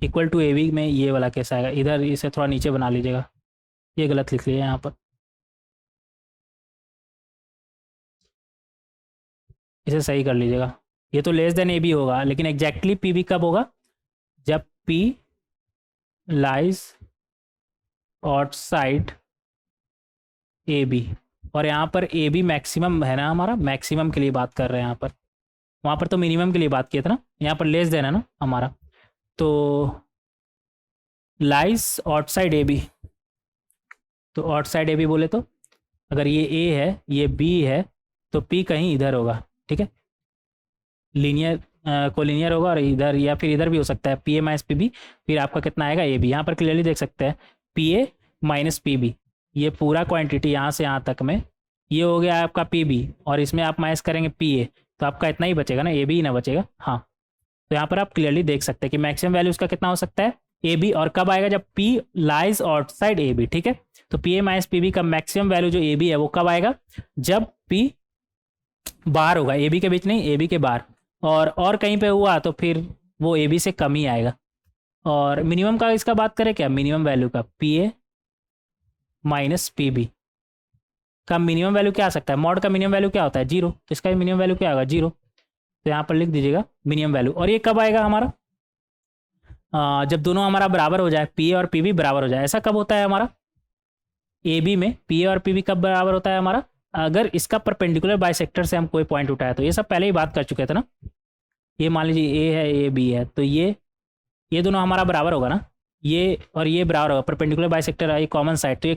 इक्वल टू ए बी में ये वाला कैसा आएगा, इधर इसे थोड़ा नीचे बना लीजिएगा, ये गलत लिख लिया यहाँ पर, इसे सही कर लीजिएगा। ये तो लेस देन ए बी होगा, लेकिन एग्जैक्टली पी बी कब होगा, जब p lies outside a B, और यहाँ पर ए बी मैक्सिमम है ना हमारा, मैक्सिमम के लिए बात कर रहे हैं यहाँ पर, वहाँ पर तो मिनिमम के लिए बात किया था ना, यहाँ पर लेस देन है ना हमारा, तो लाइज आउटसाइड ए बी, तो आउटसाइड ए बी बोले तो अगर ये ए है ये बी है तो पी कहीं इधर होगा, ठीक है, लीनियर कोलिनियर होगा, और इधर या फिर इधर भी हो सकता है, P A minus P b, फिर आपका कितना आएगा ए बी, यहाँ पर क्लियरली देख सकते हैं पी ए माइनस पी बी, ये पूरा क्वांटिटी यहाँ से यहाँ तक में ये हो गया आपका पी बी, और इसमें आप माइनस करेंगे पी ए, तो आपका इतना ही बचेगा ना, ए बी ही ना बचेगा। हाँ, तो यहाँ पर आप क्लियरली देख सकते हैं कि मैक्सिमम वैल्यू उसका कितना हो सकता है ए बी, और कब आएगा, जब p lies outside a b, ठीक है, तो P A minus P B का मैक्सिमम वैल्यू जो ए बी है वो कब आएगा, जब पी बाहर होगा, ए बी के बीच नहीं, ए बी के बाहर, और कहीं पे हुआ तो फिर वो ए बी से कम ही आएगा। और मिनिमम का इसका बात करें क्या, मिनिमम वैल्यू का पी ए माइनस पी बी का मिनिमम वैल्यू क्या आ सकता है, मॉड का मिनिमम वैल्यू क्या होता है, जीरो, तो इसका मिनिमम वैल्यू क्या होगा, जीरो, तो यहाँ पर लिख दीजिएगा मिनिमम वैल्यू। और ये कब आएगा हमारा, जब दोनों हमारा बराबर हो जाए, पी ए और पी बी बराबर हो जाए। ऐसा कब होता है हमारा, ए बी में पी ए और पी बी कब बराबर होता है हमारा, अगर इसका परपेंडिकुलर बाइसेक्टर से हम कोई पॉइंट उठाए, तो ये सब पहले ही बात कर चुके थे ना, ये मान लीजिए ए है ए बी है, तो ये दोनों हमारा बराबर होगा ना, ये और ये बराबर होगा, परपेंडिकुलर बाइसेक्टर है, ये कॉमन साइड, तो ये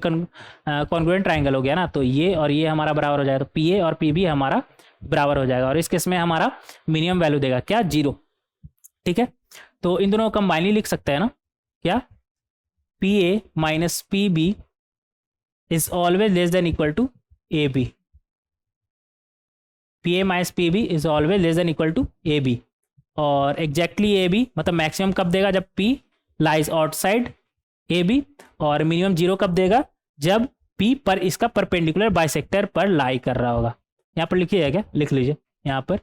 कॉन्ग्रुएंट ट्राइंगल हो गया ना, तो ये और ये हमारा बराबर हो जाएगा, तो पी ए और पी बी हमारा बराबर हो जाएगा, और इस केस में हमारा मिनिमम वैल्यू देगा क्या, जीरो, ठीक है। तो इन दोनों को कंबाइनली लिख सकते हैं ना, क्या, p A minus P B is always less than equal to A b, p A minus P B is always less than equal to A B, और एग्जैक्टली ए बी मतलब मैक्सिमम कब देगा, जब p lies outside a B, और मिनिमम जीरो कब देगा, जब पी पर इसका परपेंडिकुलर बाइसेक्टर पर लाई कर रहा होगा। यहाँ पर लिखिए क्या, लिख लीजिए यहाँ पर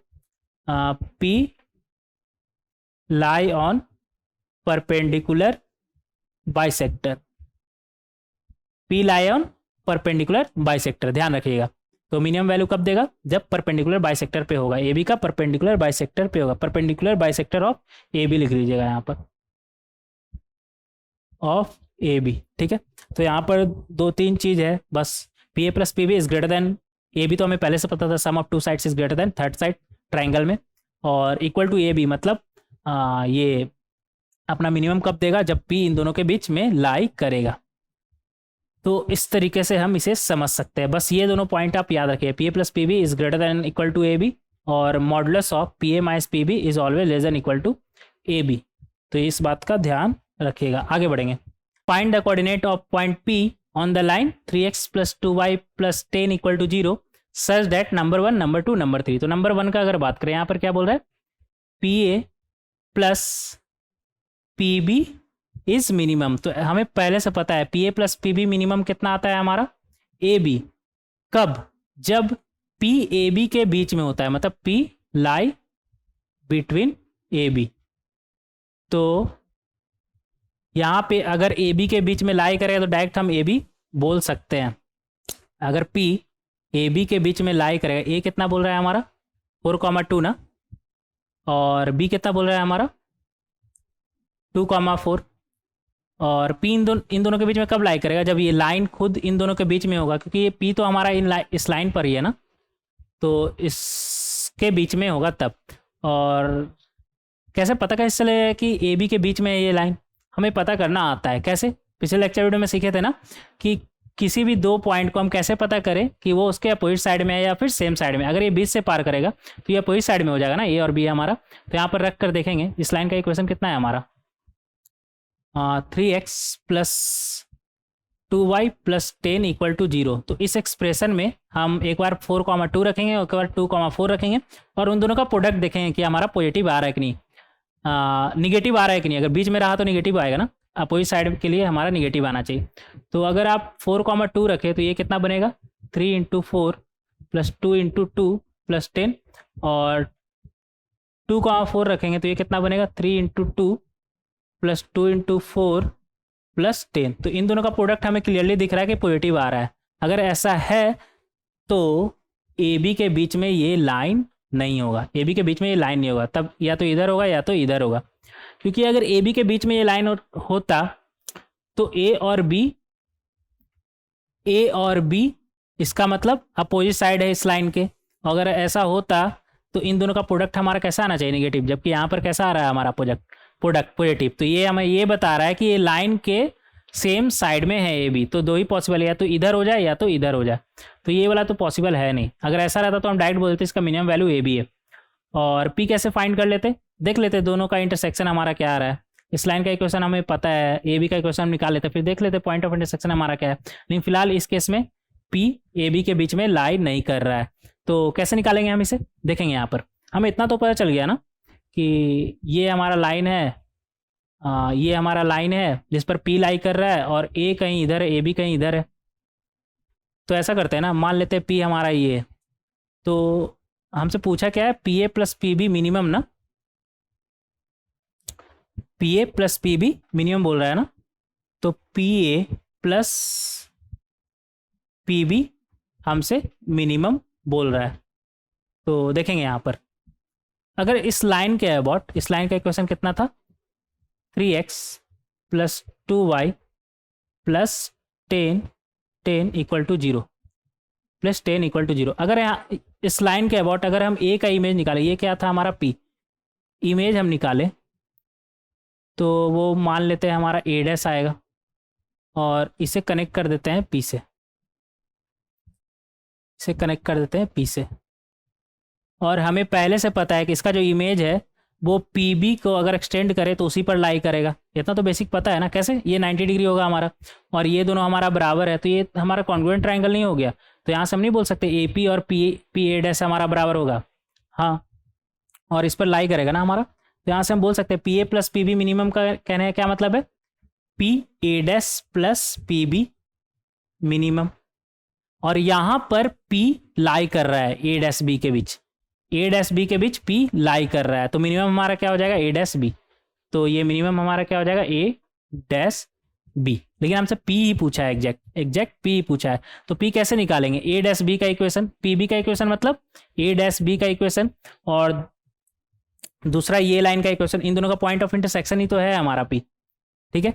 P lie on perpendicular bisector, P lie on perpendicular bisector, ध्यान रखिएगा। तो मिनिमम वैल्यू कब देगा, जब परपेंडिकुलर बाइसेक्टर पे होगा, ए बी का परपेंडिकुलर बाइसेक्टर पे होगा, perpendicular bisector of a b लिख लीजिएगा यहाँ पर, ऑफ ए बी, ठीक है। तो यहाँ पर दो तीन चीज है बस, P A plus P B is greater than A B, तो हमें पहले से पता था, sum of two sides is greater than third side triangle में, और इक्वल टू ए बी मतलब ये अपना मिनिमम कब देगा, जब पी इन दोनों के बीच में लाई करेगा। तो इस तरीके से हम इसे समझ सकते हैं, बस ये दोनों पॉइंट आप याद रखिए, P A plus P B is greater than equal to A B, और modulus of P A minus P B is always less than equal to A B, तो इस बात का ध्यान रखिएगा। आगे बढ़ेंगे, find the coordinate of point P on the line 3x + 2y + 10 = 0 such that number 1 number 2 number 3। तो नंबर 1 का अगर बात करें, यहाँ पर क्या बोल रहा है, P A plus P B is minimum, तो हमें पहले से पता है P A plus P B minimum कितना आता है हमारा, ए बी, कब, जब पी ए बी के बीच में होता है, मतलब p lie between A B. तो यहाँ पे अगर ए बी के बीच में लाई करेगा तो डायरेक्ट हम ए बी बोल सकते हैं। अगर पी ए बी के बीच में लाई करेगा, ए कितना बोल रहा है हमारा 4,2 ना, और बी कितना बोल रहा है हमारा 2,4, और पी इन दोनों के बीच में कब लाई करेगा, जब ये लाइन खुद इन दोनों के बीच में होगा, क्योंकि ये पी तो हमारा इस लाइन पर ही है ना, तो इसके बीच में होगा तब। और कैसे पता कैसे चलेगा कि ए बी के बीच में ये लाइन, हमें पता करना आता है। कैसे, पिछले लेक्चर वीडियो में सीखे थे ना कि किसी भी दो पॉइंट को हम कैसे पता करें कि वो उसके अपोजिट साइड में है या फिर सेम साइड में। अगर ये बीच से पार करेगा तो ये अपोजिट साइड में हो जाएगा ना, ए और बी हमारा। तो यहाँ पर रख कर देखेंगे इस लाइन का इक्वेशन कितना है हमारा, 3x + 2y + 10 = 0। तो इस एक्सप्रेशन में हम एक बार 4,2 रखेंगे और एक बार 2,4 रखेंगे, और उन दोनों का प्रोडक्ट देखेंगे कि हमारा पॉजिटिव आ रहा है कि नहीं, निगेटिव आ रहा है कि नहीं। अगर बीच में रहा तो निगेटिव आएगा ना, अपोजिट साइड के लिए हमारा निगेटिव आना चाहिए। तो अगर आप 4,2 रखें तो ये कितना बनेगा 3 इंटू 4 प्लस 2 इंटू 2 प्लस 10, और 2,4 रखेंगे तो ये कितना बनेगा 3 इंटू 2 प्लस 2 इंटू 4 प्लस 10। तो इन दोनों का प्रोडक्ट हमें क्लियरली दिख रहा है कि पॉजिटिव आ रहा है। अगर ऐसा है तो ए बी के बीच में ये लाइन नहीं होगा, ए बी के बीच में ये लाइन नहीं होगा, तब या तो इधर होगा या तो इधर होगा। क्योंकि अगर ए बी के बीच में ये लाइन होता तो ए और बी इसका मतलब अपोजिट साइड है इस लाइन के। अगर ऐसा होता तो इन दोनों का प्रोडक्ट हमारा कैसा आना चाहिए निगेटिव, जबकि यहाँ पर कैसा आ रहा है हमारा प्रोडक्ट पॉजिटिव। तो ये हमें ये बता रहा है कि ये लाइन के सेम साइड में है ए बी। तो दो ही पॉसिबल है, या तो इधर हो जाए या तो इधर हो जाए। तो ये वाला तो पॉसिबल है नहीं। अगर ऐसा रहता तो हम डायरेक्ट बोलते इसका मिनिमम वैल्यू ए बी है। और पी कैसे फाइंड कर लेते, देख लेते दोनों का इंटरसेक्शन हमारा क्या आ रहा है। इस लाइन का इक्वेशन हमें पता है, ए बी का इक्वेशन हम निकाल लेते, फिर देख लेते पॉइंट ऑफ इंटरसेक्शन हमारा क्या है। लेकिन फिलहाल इस केस में पी ए बी के बीच में लाई नहीं कर रहा है। तो कैसे निकालेंगे हम इसे, देखेंगे यहाँ पर हमें इतना तो पता चल गया ना कि ये हमारा लाइन है, ये हमारा लाइन है जिस पर पी लाई कर रहा है, और ए कहीं इधर है, ए बी कहीं इधर है। तो ऐसा करते हैं ना, मान लेते हैं पी हमारा ये है, तो हमसे पूछा क्या है P A plus P B minimum ना, पी ए प्लस पी बी मिनिमम बोल रहा है ना। तो P A plus P B हमसे मिनिमम बोल रहा है। तो देखेंगे यहाँ पर अगर इस लाइन के अबाउट, इस लाइन का इक्वेशन कितना था 3x plus 2y plus 10 equal to 0 plus 10 equal to 0। अगर यहाँ इस लाइन के अबाउट अगर हम ए का इमेज निकालें, ये क्या था हमारा पी इमेज हम निकालें, तो वो मान लेते हैं हमारा ए डैश आएगा, और इसे कनेक्ट कर देते हैं पी से, इसे कनेक्ट कर देते हैं पी से। और हमें पहले से पता है कि इसका जो इमेज है वो पी बी को अगर एक्सटेंड करे तो उसी पर लाई करेगा। इतना तो बेसिक पता है ना। कैसे, ये 90 डिग्री होगा हमारा, और ये दोनों हमारा बराबर है, तो ये हमारा कॉन्ग्रुएंट ट्रायंगल नहीं हो गया। तो यहाँ से हम नहीं बोल सकते ए पी और पी ए डैश हमारा बराबर होगा, हाँ, और इस पर लाई करेगा ना हमारा। तो यहाँ से हम बोल सकते हैं पी ए प्लस पी बी मिनिमम का कहने का क्या मतलब है, P A dash plus P B minimum. और यहाँ पर पी लाई कर रहा है ए डैश बी के बीच, ए डैश बी के बीच पी लाई कर रहा है, तो मिनिमम हमारा क्या हो जाएगा ए डैश बी। तो ये मिनिमम हमारा क्या हो जाएगा ए डैश बी। लेकिन हमसे पी ही पूछा है, एग्जैक्ट पी ही पूछा है। तो पी कैसे निकालेंगे, ए डैश बी का इक्वेशन, पी बी का इक्वेशन मतलब ए डैश बी का इक्वेशन, और दूसरा ये लाइन का इक्वेशन। इन दोनों का पॉइंट ऑफ इंटरसेक्शन ही तो है हमारा पी, ठीक है।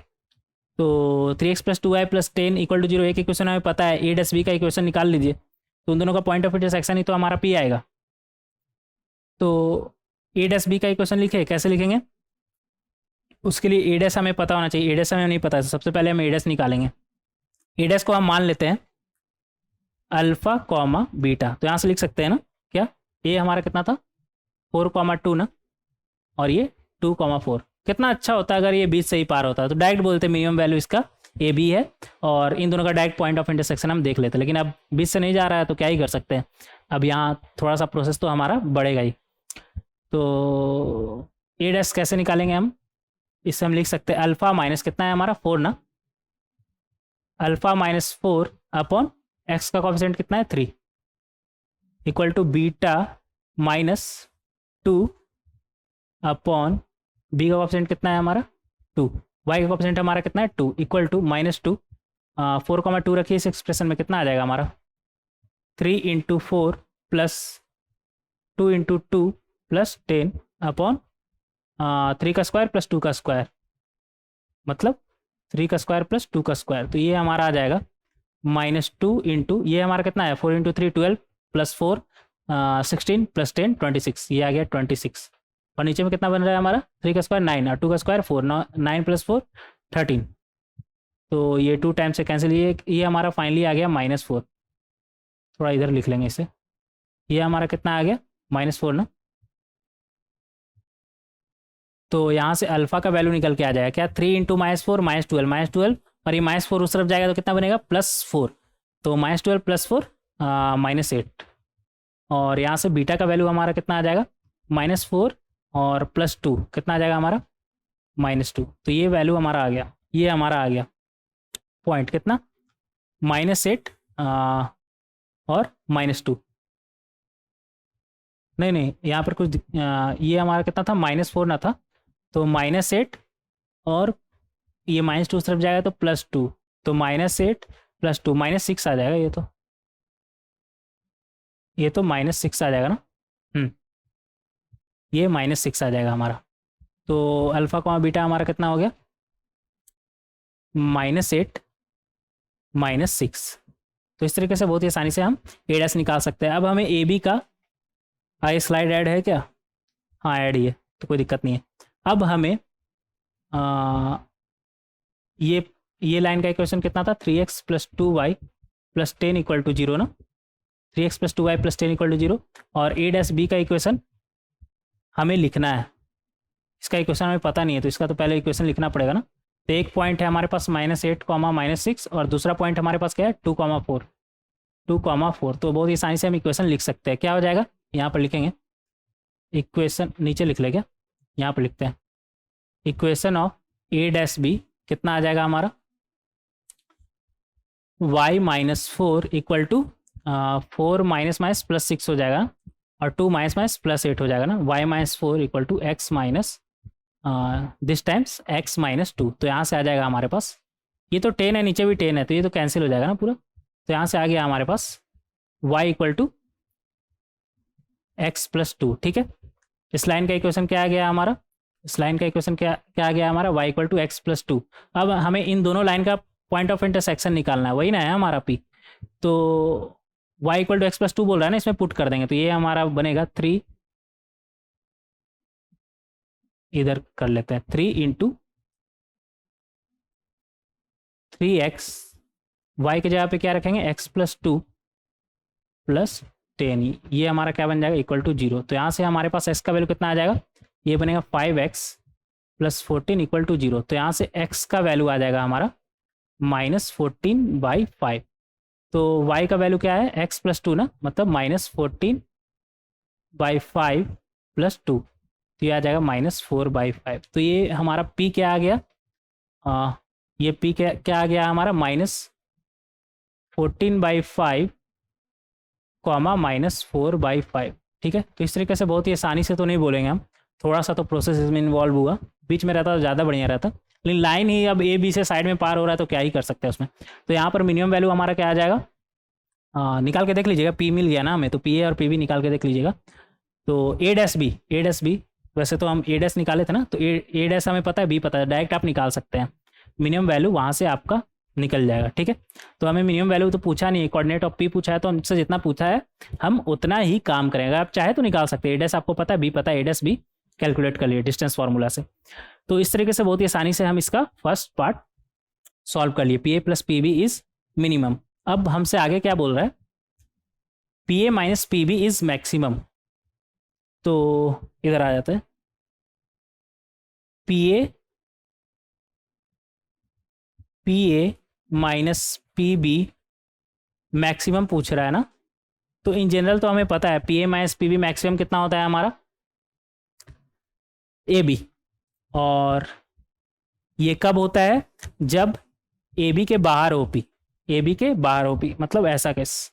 तो 3x plus 2y plus 10 equal to 0 एक इक्वेशन हमें पता है, ए डैश बी का इक्वेशन निकाल लीजिए। तो उन दोनों का पॉइंट ऑफ इंटरसेक्शन ही तो हमारा पी आएगा। तो ए डैश बी का इक्वेशन लिखे, कैसे लिखेंगे, उसके लिए ए डैश हमें पता होना चाहिए। ए डैश हमें नहीं पता है, सबसे पहले हम ए डैश निकालेंगे। ए डैश को हम मान लेते हैं अल्फा कॉमा बीटा। तो यहाँ से लिख सकते हैं ना क्या, ए हमारा कितना था 4,2 ना, और ये 2,4। कितना अच्छा होता है अगर ये बीच से ही पार होता है, तो डायरेक्ट बोलते मिनिमम वैल्यू इसका ए बी है, और इन दोनों का डायरेक्ट पॉइंट ऑफ इंटरसेक्शन हम देख लेते हैं। लेकिन अब बीच से नहीं जा रहा है तो क्या ही कर सकते हैं, अब यहाँ थोड़ा सा प्रोसेस तो हमारा बढ़ेगा ही। तो ए डैश कैसे निकालेंगे हम, इससे हम लिख सकते हैं अल्फा माइनस कितना है हमारा 4 ना, अल्फा माइनस 4 अपॉन एक्स का कोफिशिएंट कितना है 3 equal to beta minus 2 upon b का कोफिशिएंट कितना है हमारा 2, वाई का कोफिशिएंट हमारा कितना है 2 इक्वल टू -2 4,2 रखिए इस एक्सप्रेशन में, कितना आ जाएगा हमारा 3 into 4 plus 2 into 2 plus 10 upon 3 का स्क्वायर प्लस 2 का स्क्वायर, मतलब 3 का स्क्वायर प्लस 2 का स्क्वायर। तो ये हमारा आ जाएगा -2 इंटू, ये हमारा कितना है 4 इंटू 3 12 प्लस 4 16 प्लस 10 26, ये आ गया 26। और नीचे में कितना बन रहा है हमारा 3 का स्क्वायर 9 और 2 का स्क्वायर 4, 9 प्लस 4 13। तो ये 2 टाइम से कैंसिल, ये हमारा फाइनली आ गया -4। थोड़ा इधर लिख लेंगे इसे, ये हमारा कितना आ गया -4 ना। तो यहाँ से अल्फा का वैल्यू निकल के आ जाएगा क्या 3 इंटू -4 -12, और ये -4 उस तरफ जाएगा तो कितना बनेगा +4, तो -12 प्लस 4 -8। और यहाँ से बीटा का वैल्यू हमारा कितना आ जाएगा -4 और +2 कितना आ जाएगा हमारा -2। तो ये वैल्यू हमारा आ गया। ये हमारा आ गया पॉइंट कितना, -8 और -2, नहीं यहाँ पर कुछ ये हमारा कितना था, -4 ना था, तो -8 और ये -2 तरफ जाएगा तो +2, तो -8 +2 -6 आ जाएगा, ये तो -6 आ जाएगा ना। ये -6 आ जाएगा हमारा। तो अल्फ़ा कॉमा बीटा हमारा कितना हो गया, -8 -6। तो इस तरीके से बहुत ही आसानी से हम ए डैश निकाल सकते हैं। अब हमें ए बी का, ये स्लाइड ऐड है क्या, हाँ ऐड ही है, तो कोई दिक्कत नहीं है। अब हमें ये लाइन का इक्वेशन कितना था, 3x + 2y + 10 = 0 ना, 3x + 2y + 10 = 0। और ए डैश बी का इक्वेशन हमें लिखना है, इसका इक्वेशन हमें पता नहीं है, तो इसका तो पहले इक्वेशन लिखना पड़ेगा ना। तो एक पॉइंट है हमारे पास -8, -6, और दूसरा पॉइंट हमारे पास क्या है, 2,4, 2,4। तो बहुत ही आसानी से हम इक्वेशन लिख सकते हैं। क्या हो जाएगा, यहाँ पर लिखेंगे इक्वेशन, नीचे लिख ले क्या, यहाँ पर लिखते हैं equation of a dash b कितना आ जाएगा हमारा, y - 4 = 4 - +6 हो जाएगा, और 2 - +8 हो जाएगा ना। y - 4 = x this times x - 2। तो यहाँ से आ जाएगा हमारे पास, ये तो 10 है, नीचे भी 10 है, तो ये तो कैंसिल हो जाएगा ना पूरा। तो यहाँ से आ गया हमारे पास y = x + 2। ठीक है, इस लाइन का इक्वेशन क्या आ गया हमारा, इस लाइन का इक्वेशन क्या क्या आ गया हमारा, y = x + 2। अब हमें इन दोनों लाइन का पॉइंट ऑफ इंटरसेक्शन निकालना है, वही ना है हमारा p। तो y = x + 2 बोल रहा है ना, इसमें पुट कर देंगे, तो ये हमारा बनेगा 3, इधर कर लेते हैं 3 × 3x, y की जगह पे क्या रखेंगे, x + 2 + 10, ये हमारा क्या बन जाएगा, = 0। तो यहाँ से हमारे पास x का वैल्यू कितना आ जाएगा, ये बनेगा 5x + 14 = 0। तो यहाँ से x का वैल्यू आ जाएगा हमारा -14/5। तो y का वैल्यू क्या है, x + 2 ना, मतलब -14/5 + 2, तो ये आ जाएगा -4/5। तो ये हमारा p क्या आ गया, ये p क्या आ गया हमारा, -14/5, -4/5। ठीक है, तो इस तरीके से बहुत ही आसानी से तो नहीं बोलेंगे हम, थोड़ा सा तो प्रोसेस इसमें इन्वॉल्व हुआ, बीच में रहता तो ज़्यादा बढ़िया रहता, लेकिन लाइन ही अब ए बी से साइड में पार हो रहा है, तो क्या ही कर सकते हैं उसमें। तो यहाँ पर मिनिमम वैल्यू हमारा क्या आ जाएगा, निकाल के देख लीजिएगा, पी मिल गया ना हमें, तो पी ए और पी बी निकाल के देख लीजिएगा। तो ए डैश बी, वैसे तो हम ए डैश निकाले थे ना, तो ए डैश हमें पता है, बी पता है, डायरेक्ट आप निकाल सकते हैं, मिनिमम वैल्यू वहाँ से आपका निकल जाएगा। ठीक है, तो हमें मिनिमम वैल्यू तो पूछा नहीं है, कोऑर्डिनेट ऑफ पी पूछा है, तो हमसे जितना पूछा है हम उतना ही काम करेंगे। आप चाहे तो निकाल सकते हैं, ए डैश आपको पता है, बी पता है, ए डैश बी कैलकुलेट कर लिए डिस्टेंस फार्मूला से। तो इस तरीके से बहुत ही आसानी से हम इसका फर्स्ट पार्ट सॉल्व कर लिए, p a + p B is minimum. अब हमसे आगे क्या बोल रहा है, P a - p B is maximum. तो इधर आ जाते हैं, p a - p b maximum पूछ रहा है ना। तो इन जनरल तो हमें पता है P a - p b maximum कितना होता है हमारा, ए बी, और ये कब होता है, जब ए बी के बाहर हो पी, ए बी के बाहर हो पी, मतलब ऐसा केस।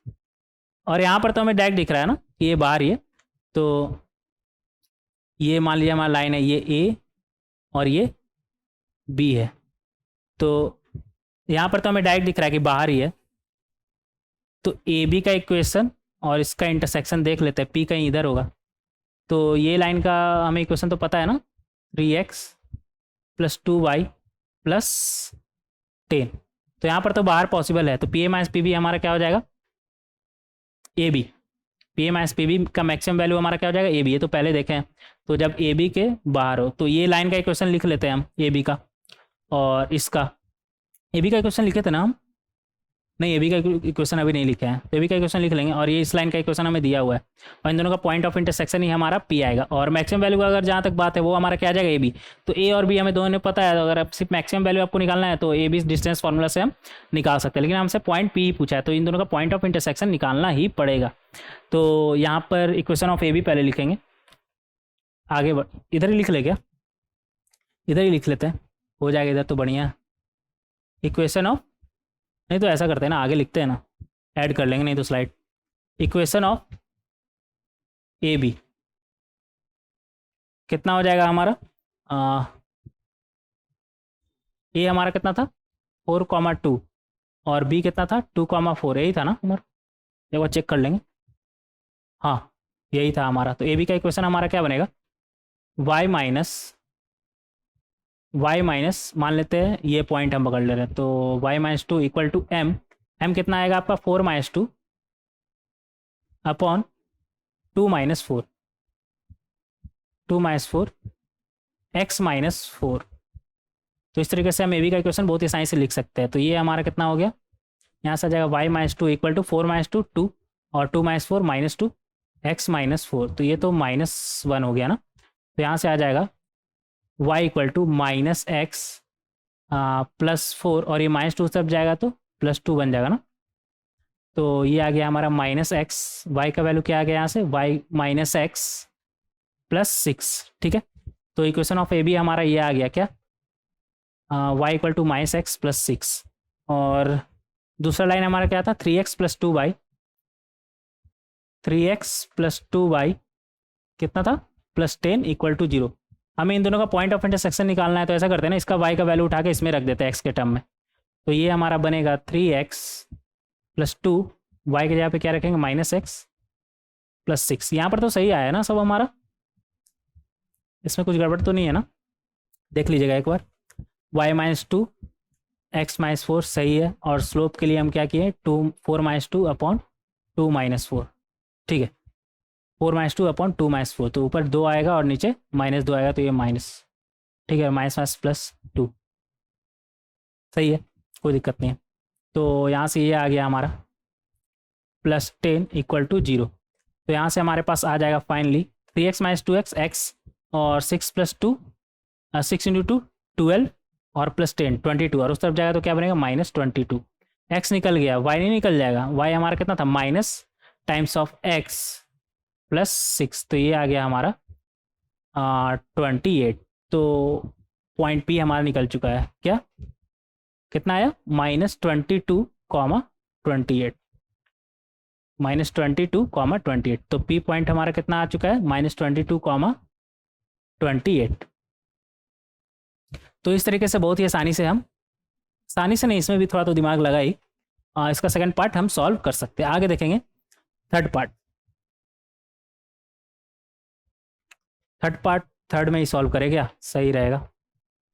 और यहाँ पर तो हमें डायरेक्ट दिख रहा है ना कि ये बाहर ही है, तो ये मान लीजिए हमारा लाइन है, ये ए और ये बी है, तो यहाँ पर तो हमें डायरेक्ट दिख रहा है कि बाहर ही है। तो ए बी का इक्वेशन और इसका इंटरसेक्शन देख लेते हैं, पी कहीं इधर होगा। तो ये लाइन का हमें इक्वेशन तो पता है ना, 3x + 2y + 10। तो यहाँ पर तो बाहर पॉसिबल है, तो पी ए - पी बी हमारा क्या हो जाएगा, ए b. P a - p B का मैक्सिमम वैल्यू हमारा क्या हो जाएगा, ए बी। ये तो पहले देखें, तो जब ए बी के बाहर हो, तो ये लाइन का इक्वेशन लिख लेते हैं हम, ए बी का, और इसका ए बी का इक्वेशन लिखे थे ना हम, नहीं ए बी का इक्वेशन अभी नहीं लिखे हैं, तो ए बी का इक्वेशन लिख लेंगे, और ये इस लाइन का इक्वेशन हमें दिया हुआ है, और इन दोनों का पॉइंट ऑफ इंटरसेक्शन ही हमारा पी आएगा। और मैक्सिमम वैल्यू अगर जहाँ तक बात है, वो हमारा क्या आ जाएगा, ए बी। तो ए और बी हमें दोनों ने पता है, अगर आप सिर्फ मैक्सिमम वैल्यू आपको निकालना है, तो ए बी डिस्टेंस फार्मूला से हम निकाल सकते हैं, लेकिन हमसे पॉइंट पी पूछा है, तो इन दोनों का पॉइंट ऑफ इंटरसेक्शन निकालना ही पड़ेगा। तो यहाँ पर इक्वेशन ऑफ ए बी पहले लिखेंगे, आगे इधर ही लिख ले क्या, इधर ही लिख लेते हैं, हो जाएगा इधर तो बढ़िया। इक्वेशन ऑफ, नहीं तो ऐसा करते हैं ना, आगे लिखते हैं ना, ऐड कर लेंगे नहीं तो slide. Equation of a b कितना हो जाएगा हमारा, ए हमारा कितना था 4,2 और बी कितना था 2,4, यही था ना हमारा, एक बार चेक कर लेंगे। हाँ यही था हमारा। तो ए बी का इक्वेशन हमारा क्या बनेगा, y माइनस मान लेते हैं ये पॉइंट हम पकड़ ले रहे हैं, तो y-2 equal to m, m कितना आएगा आपका 4-2 अपॉन 2-4, 2-4 x-4। तो इस तरीके से हम ए बी का इक्वेशन बहुत ही आसानी से लिख सकते हैं। तो ये हमारा कितना हो गया, यहाँ से आ जाएगा y-2 इक्वल टू 4-2 2 और 2-4 -2 x-4, तो ये तो -1 हो गया ना। तो यहाँ से आ जाएगा y इक्वल टू -x +4 और ये -2 सब जाएगा तो +2 बन जाएगा ना। तो ये आ गया हमारा -x, y का वैल्यू क्या आ गया यहाँ से, y -x +6, ठीक है। तो इक्वेशन ऑफ ए बी हमारा ये आ गया क्या, y इक्वल टू -x +6, और दूसरा लाइन हमारा क्या था 3x + 2y, 3x + 2y कितना था +10 इक्वल टू 0। हमें इन दोनों का पॉइंट ऑफ इंटरसेक्शन निकालना है, तो ऐसा करते हैं ना, इसका y का वैल्यू उठा के इसमें रख देते हैं x के टर्म में। तो ये हमारा बनेगा 3x + 2, y के जगह पे क्या रखेंगे -x +6। यहाँ पर तो सही आया ना सब हमारा, इसमें कुछ गड़बड़ तो नहीं है ना, देख लीजिएगा एक बार। y-2 x-4 सही है, और स्लोप के लिए हम क्या किए 4-2 अपॉन 2-4, ठीक है, 4-2 अपॉन 2-4, तो ऊपर 2 आएगा और नीचे -2 आएगा, तो ये माइनस, ठीक है, -+2 सही है, कोई दिक्कत नहीं है। तो यहाँ से ये आ गया हमारा +10 इक्वल टू 0। तो यहाँ से हमारे पास आ जाएगा फाइनली 3x - 2x x और 6 + 2 6 × 2 12 और +10 22, और उस तरफ जाएगा तो क्या बनेगा -22। x निकल गया, y नहीं निकल जाएगा, y हमारा कितना था माइनस टाइम्स ऑफ x +6, तो ये आ गया हमारा 28। तो पॉइंट पी हमारा निकल चुका है, क्या कितना आया -22, -28, -22, तो पी पॉइंट हमारा कितना आ चुका है -22, -28। तो इस तरीके से बहुत ही आसानी से हम, आसानी से नहीं, इसमें भी थोड़ा तो दिमाग लगा ही, इसका सेकंड पार्ट हम सॉल्व कर सकते हैं। आगे देखेंगे थर्ड पार्ट, थर्ड में ही सॉल्व करें क्या, सही रहेगा।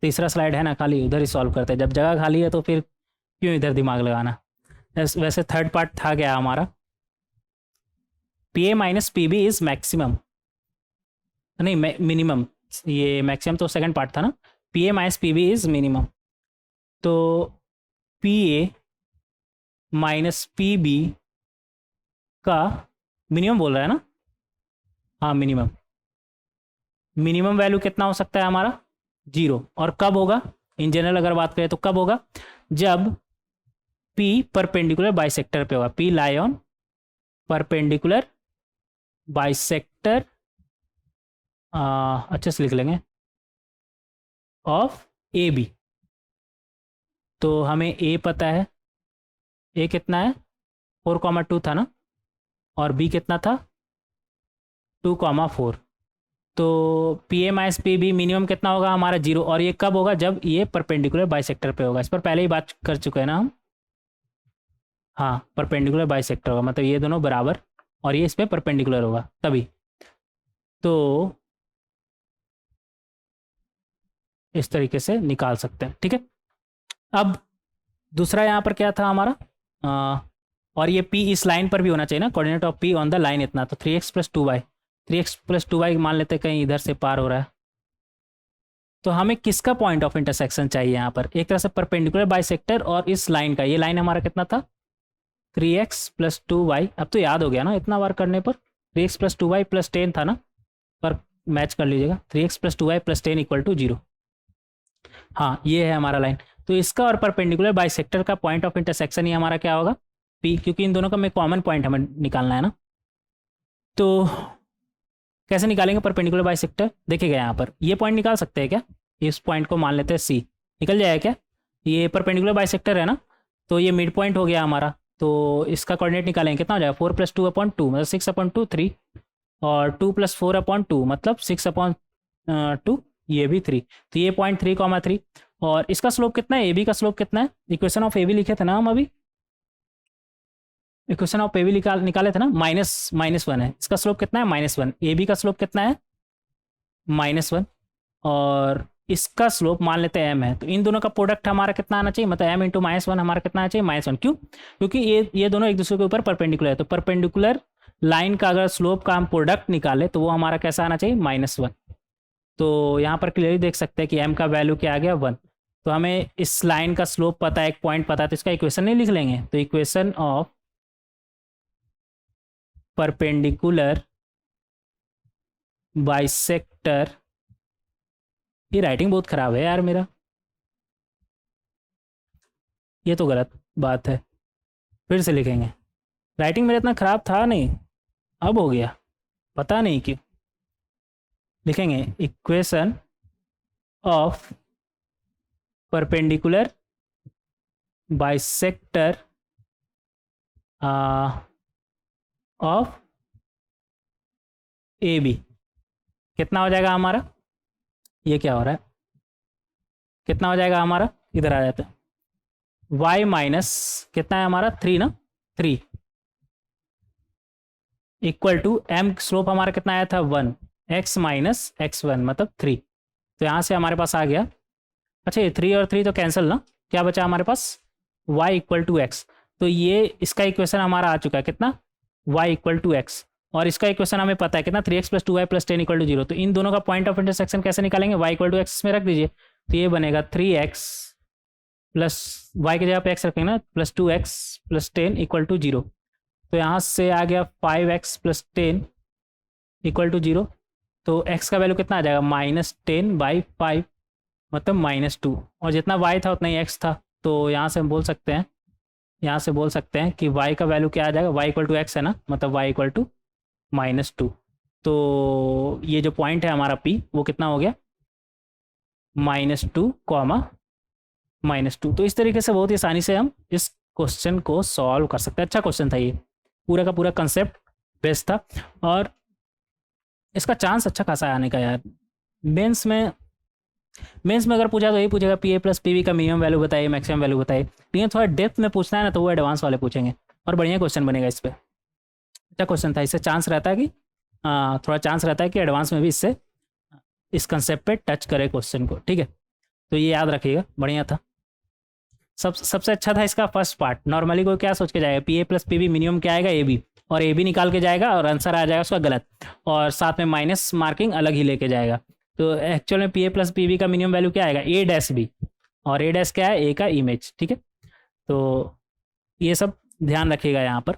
तीसरा स्लाइड है ना खाली, उधर ही सॉल्व करते हैं, जब जगह खाली है तो फिर क्यों इधर दिमाग लगाना। वैसे थर्ड पार्ट था क्या हमारा, P A minus P B is maximum, नहीं मिनिमम, ये मैक्सिमम तो सेकंड पार्ट था ना, P A minus P B is minimum. तो P A minus P B का मिनिमम बोल रहा है ना, हाँ मिनिमम, मिनिमम वैल्यू कितना हो सकता है हमारा 0, और कब होगा, इन जनरल अगर बात करें तो कब होगा, जब P परपेंडिकुलर बाइसेक्टर पे होगा, P lie on perpendicular bisector, अच्छे से लिख लेंगे, ऑफ ए बी। तो हमें A पता है, A कितना है 4,2 था ना, और B कितना था 2,4, तो P A minus P B minimum कितना होगा हमारा 0, और ये कब होगा, जब ये परपेंडिकुलर बाइसेक्टर पे होगा। इस पर पहले ही बात कर चुके हैं ना हम, हाँ परपेंडिकुलर बाइसेक्टर होगा, मतलब ये दोनों बराबर और ये इस पर परपेंडिकुलर होगा तभी। तो इस तरीके से निकाल सकते हैं, ठीक है। अब दूसरा यहाँ पर क्या था हमारा, और ये P इस लाइन पर भी होना चाहिए ना, coordinate of P on the line इतना, तो 3x + 2y, 3x + 2y मान लेते कहीं इधर से पार हो रहा है। तो हमें किसका पॉइंट ऑफ इंटरसेक्शन चाहिए यहाँ पर, एक तरह से परपेंडिकुलर बाइसेक्टर और इस लाइन का, ये लाइन हमारा कितना था 3x + 2y, अब तो याद हो गया ना इतना बार करने पर, 3x + 2y + 10 था ना, पर मैच कर लीजिएगा, 3x + 2y + 10 इक्वल टू 0, हाँ ये है हमारा लाइन। तो इसका और परपेंडिकुलर बाइसेक्टर का पॉइंट ऑफ इंटरसेक्शन ही हमारा क्या होगा P, क्योंकि इन दोनों का में कॉमन पॉइंट हमें निकालना है ना। तो कैसे निकालेंगे परपेंडिकुलर बाइसेक्टर, देखिएगा यहाँ पर ये पॉइंट निकाल सकते हैं क्या, इस पॉइंट को मान लेते हैं C, निकल जाएगा क्या, ये परपेंडिकुलर बाइसेक्टर है ना, तो ये मिड पॉइंट हो गया हमारा। तो इसका कोऑर्डिनेट निकालेंगे, कितना हो जाएगा 4 + 2/2 मतलब 6/2 3, और 2 + 4/2 मतलब 6/2, ये भी 3। तो ये पॉइंट 3,3। और इसका स्लोप कितना है, ए बी का स्लोप कितना है, इक्वेशन ऑफ ए बी लिखे थे ना हम अभी, इक्वेशन ऑफ ए बी निकाले थे ना, -1 है। इसका स्लोप कितना है, -1। ए बी का स्लोप कितना है, -1। और इसका स्लोप मान लेते हैं m है, तो इन दोनों का प्रोडक्ट हमारा कितना आना चाहिए, मतलब m इंटू -1 हमारा कितना आना चाहिए, -1। क्यों, क्योंकि ये दोनों एक दूसरे के ऊपर परपेंडिकुलर है, तो परपेंडिकुलर लाइन का अगर स्लोप का हम प्रोडक्ट निकाले तो वो हमारा कैसा आना चाहिए, -1। तो यहाँ पर क्लियरली देख सकते हैं कि m का वैल्यू क्या आ गया, 1। तो हमें इस लाइन का स्लोप पता है, एक पॉइंट पता है, तो इसका इक्वेशन नहीं लिख लेंगे, तो इक्वेशन ऑफ परपेंडिकुलर बाइसेक्टर, ये राइटिंग बहुत ख़राब है यार मेरा, ये तो गलत बात है, फिर से लिखेंगे। राइटिंग मेरा इतना ख़राब था नहीं, अब हो गया, पता नहीं क्यों। लिखेंगे equation of perpendicular bisector of a b, कितना हो जाएगा हमारा, ये क्या हो रहा है, कितना हो जाएगा हमारा, इधर आ जाता है, y माइनस कितना है हमारा 3 ना, 3 इक्वल टू m स्लोप हमारा कितना आया था 1, x माइनस x1 मतलब 3। तो यहाँ से हमारे पास आ गया, अच्छा ये 3 और 3 तो कैंसिल ना, क्या बचा हमारे पास y = x। तो ये इसका इक्वेशन हमारा आ चुका है कितना, y = x। और इसका इक्वेशन हमें पता है कितना, 3x + 2y + 10 = 0। तो इन दोनों का पॉइंट ऑफ इंटरसेक्शन कैसे निकालेंगे, y = x में रख दीजिए, तो ये बनेगा 3x प्लस y की जगह पे x रखेंगे ना, +2x + 10 = 0। तो यहाँ से आ गया 5x + 10 = 0। तो x का वैल्यू कितना आ जाएगा, -10/5 मतलब -2, और जितना y था उतना ही x था। तो यहाँ से हम बोल सकते हैं, यहाँ से बोल सकते हैं कि y का वैल्यू क्या आ जाएगा, y = x है ना, मतलब y = -2। तो ये जो पॉइंट है हमारा p वो कितना हो गया, -2, -2। तो इस तरीके से बहुत ही आसानी से हम इस क्वेश्चन को सॉल्व कर सकते हैं। अच्छा क्वेश्चन था ये, पूरा का पूरा कंसेप्ट बेस्ट था, और इसका चांस अच्छा खासा आने का यार। मेंस में अगर पूछा तो यही पूछेगा पी ए प्लस पी बी का मिनिमम वैल्यू बताइए, मैक्सिमम वैल्यू बताइए। लेकिन थोड़ा डेप्थ में पूछना है ना, तो वो एडवांस वाले पूछेंगे, और बढ़िया क्वेश्चन बनेगा इस पर। अच्छा क्वेश्चन था, इससे चांस रहता है कि थोड़ा चांस रहता है कि एडवांस में भी इससे इस कंसेप्ट पे टच करे क्वेश्चन को, ठीक है। तो ये याद रखिएगा, बढ़िया था। सबसे अच्छा था इसका फर्स्ट पार्ट। नॉर्मली कोई क्या सोच के जाएगा, P A plus P B minimum क्या आएगा, ए बी, और ए बी निकाल के जाएगा और आंसर आ जाएगा उसका गलत, और साथ में माइनस मार्किंग अलग ही लेके जाएगा। तो एक्चुअल में पी ए प्लस पी बी का मिनिमम वैल्यू क्या आएगा, ए डैश बी, और ए डैश क्या है, ए का इमेज, ठीक है। तो ये सब ध्यान रखिएगा यहाँ पर,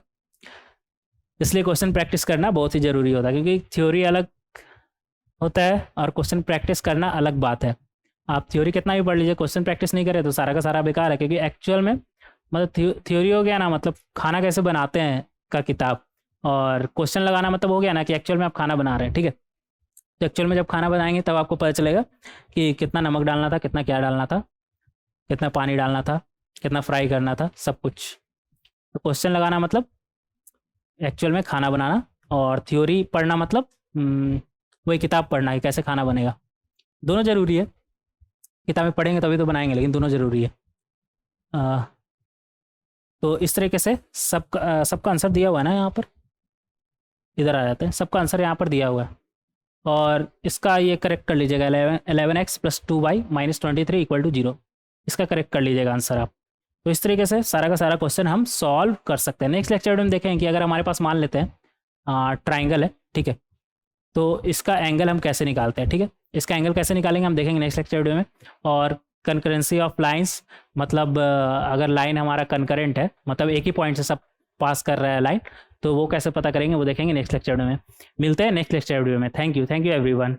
इसलिए क्वेश्चन प्रैक्टिस करना बहुत ही ज़रूरी होता है, क्योंकि थ्योरी अलग होता है और क्वेश्चन प्रैक्टिस करना अलग बात है। आप थ्योरी कितना भी पढ़ लीजिए, क्वेश्चन प्रैक्टिस नहीं करें तो सारा का सारा बेकार है। क्योंकि एक्चुअल में मतलब थ्योरी हो गया ना, मतलब खाना कैसे बनाते हैं का किताब, और क्वेश्चन लगाना मतलब हो गया ना कि एक्चुअल में आप खाना बना रहे हैं, ठीक है। तो एक्चुअल में जब खाना बनाएंगे तब आपको पता चलेगा कि कितना नमक डालना था, कितना क्या डालना था, कितना पानी डालना था, कितना फ्राई करना था, सब कुछ। तो क्वेश्चन लगाना मतलब एक्चुअल में खाना बनाना, और थ्योरी पढ़ना मतलब वही किताब पढ़ना है कैसे खाना बनेगा। दोनों ज़रूरी है, किताबें पढ़ेंगे तभी तो बनाएंगे, लेकिन दोनों ज़रूरी है। तो इस तरीके से सबका आंसर दिया हुआ है ना, यहाँ पर इधर आ जाते हैं, सबका आंसर यहाँ पर दिया हुआ है। और इसका ये करेक्ट कर लीजिएगा, 11x + 2y - 23 = 0, इसका करेक्ट कर लीजिएगा आंसर आप। तो इस तरीके से सारा का सारा क्वेश्चन हम सॉल्व कर सकते हैं। नेक्स्ट लेक्चर में देखें कि अगर हमारे पास मान लेते हैं ट्राइंगल है, ठीक है, तो इसका एंगल हम कैसे निकालते हैं, ठीक है। इसका एंगल कैसे निकालेंगे हम देखेंगे नेक्स्ट लेक्चर वीडियो में। और कंकरेंसी ऑफ लाइंस, मतलब अगर लाइन हमारा कंकरेंट है, मतलब एक ही पॉइंट से सब पास कर रहा है लाइन, तो वो कैसे पता करेंगे वो देखेंगे नेक्स्ट लेक्चर वीडियो में। मिलते हैं नेक्स्ट लेक्चर वीडियो में। Thank you everyone.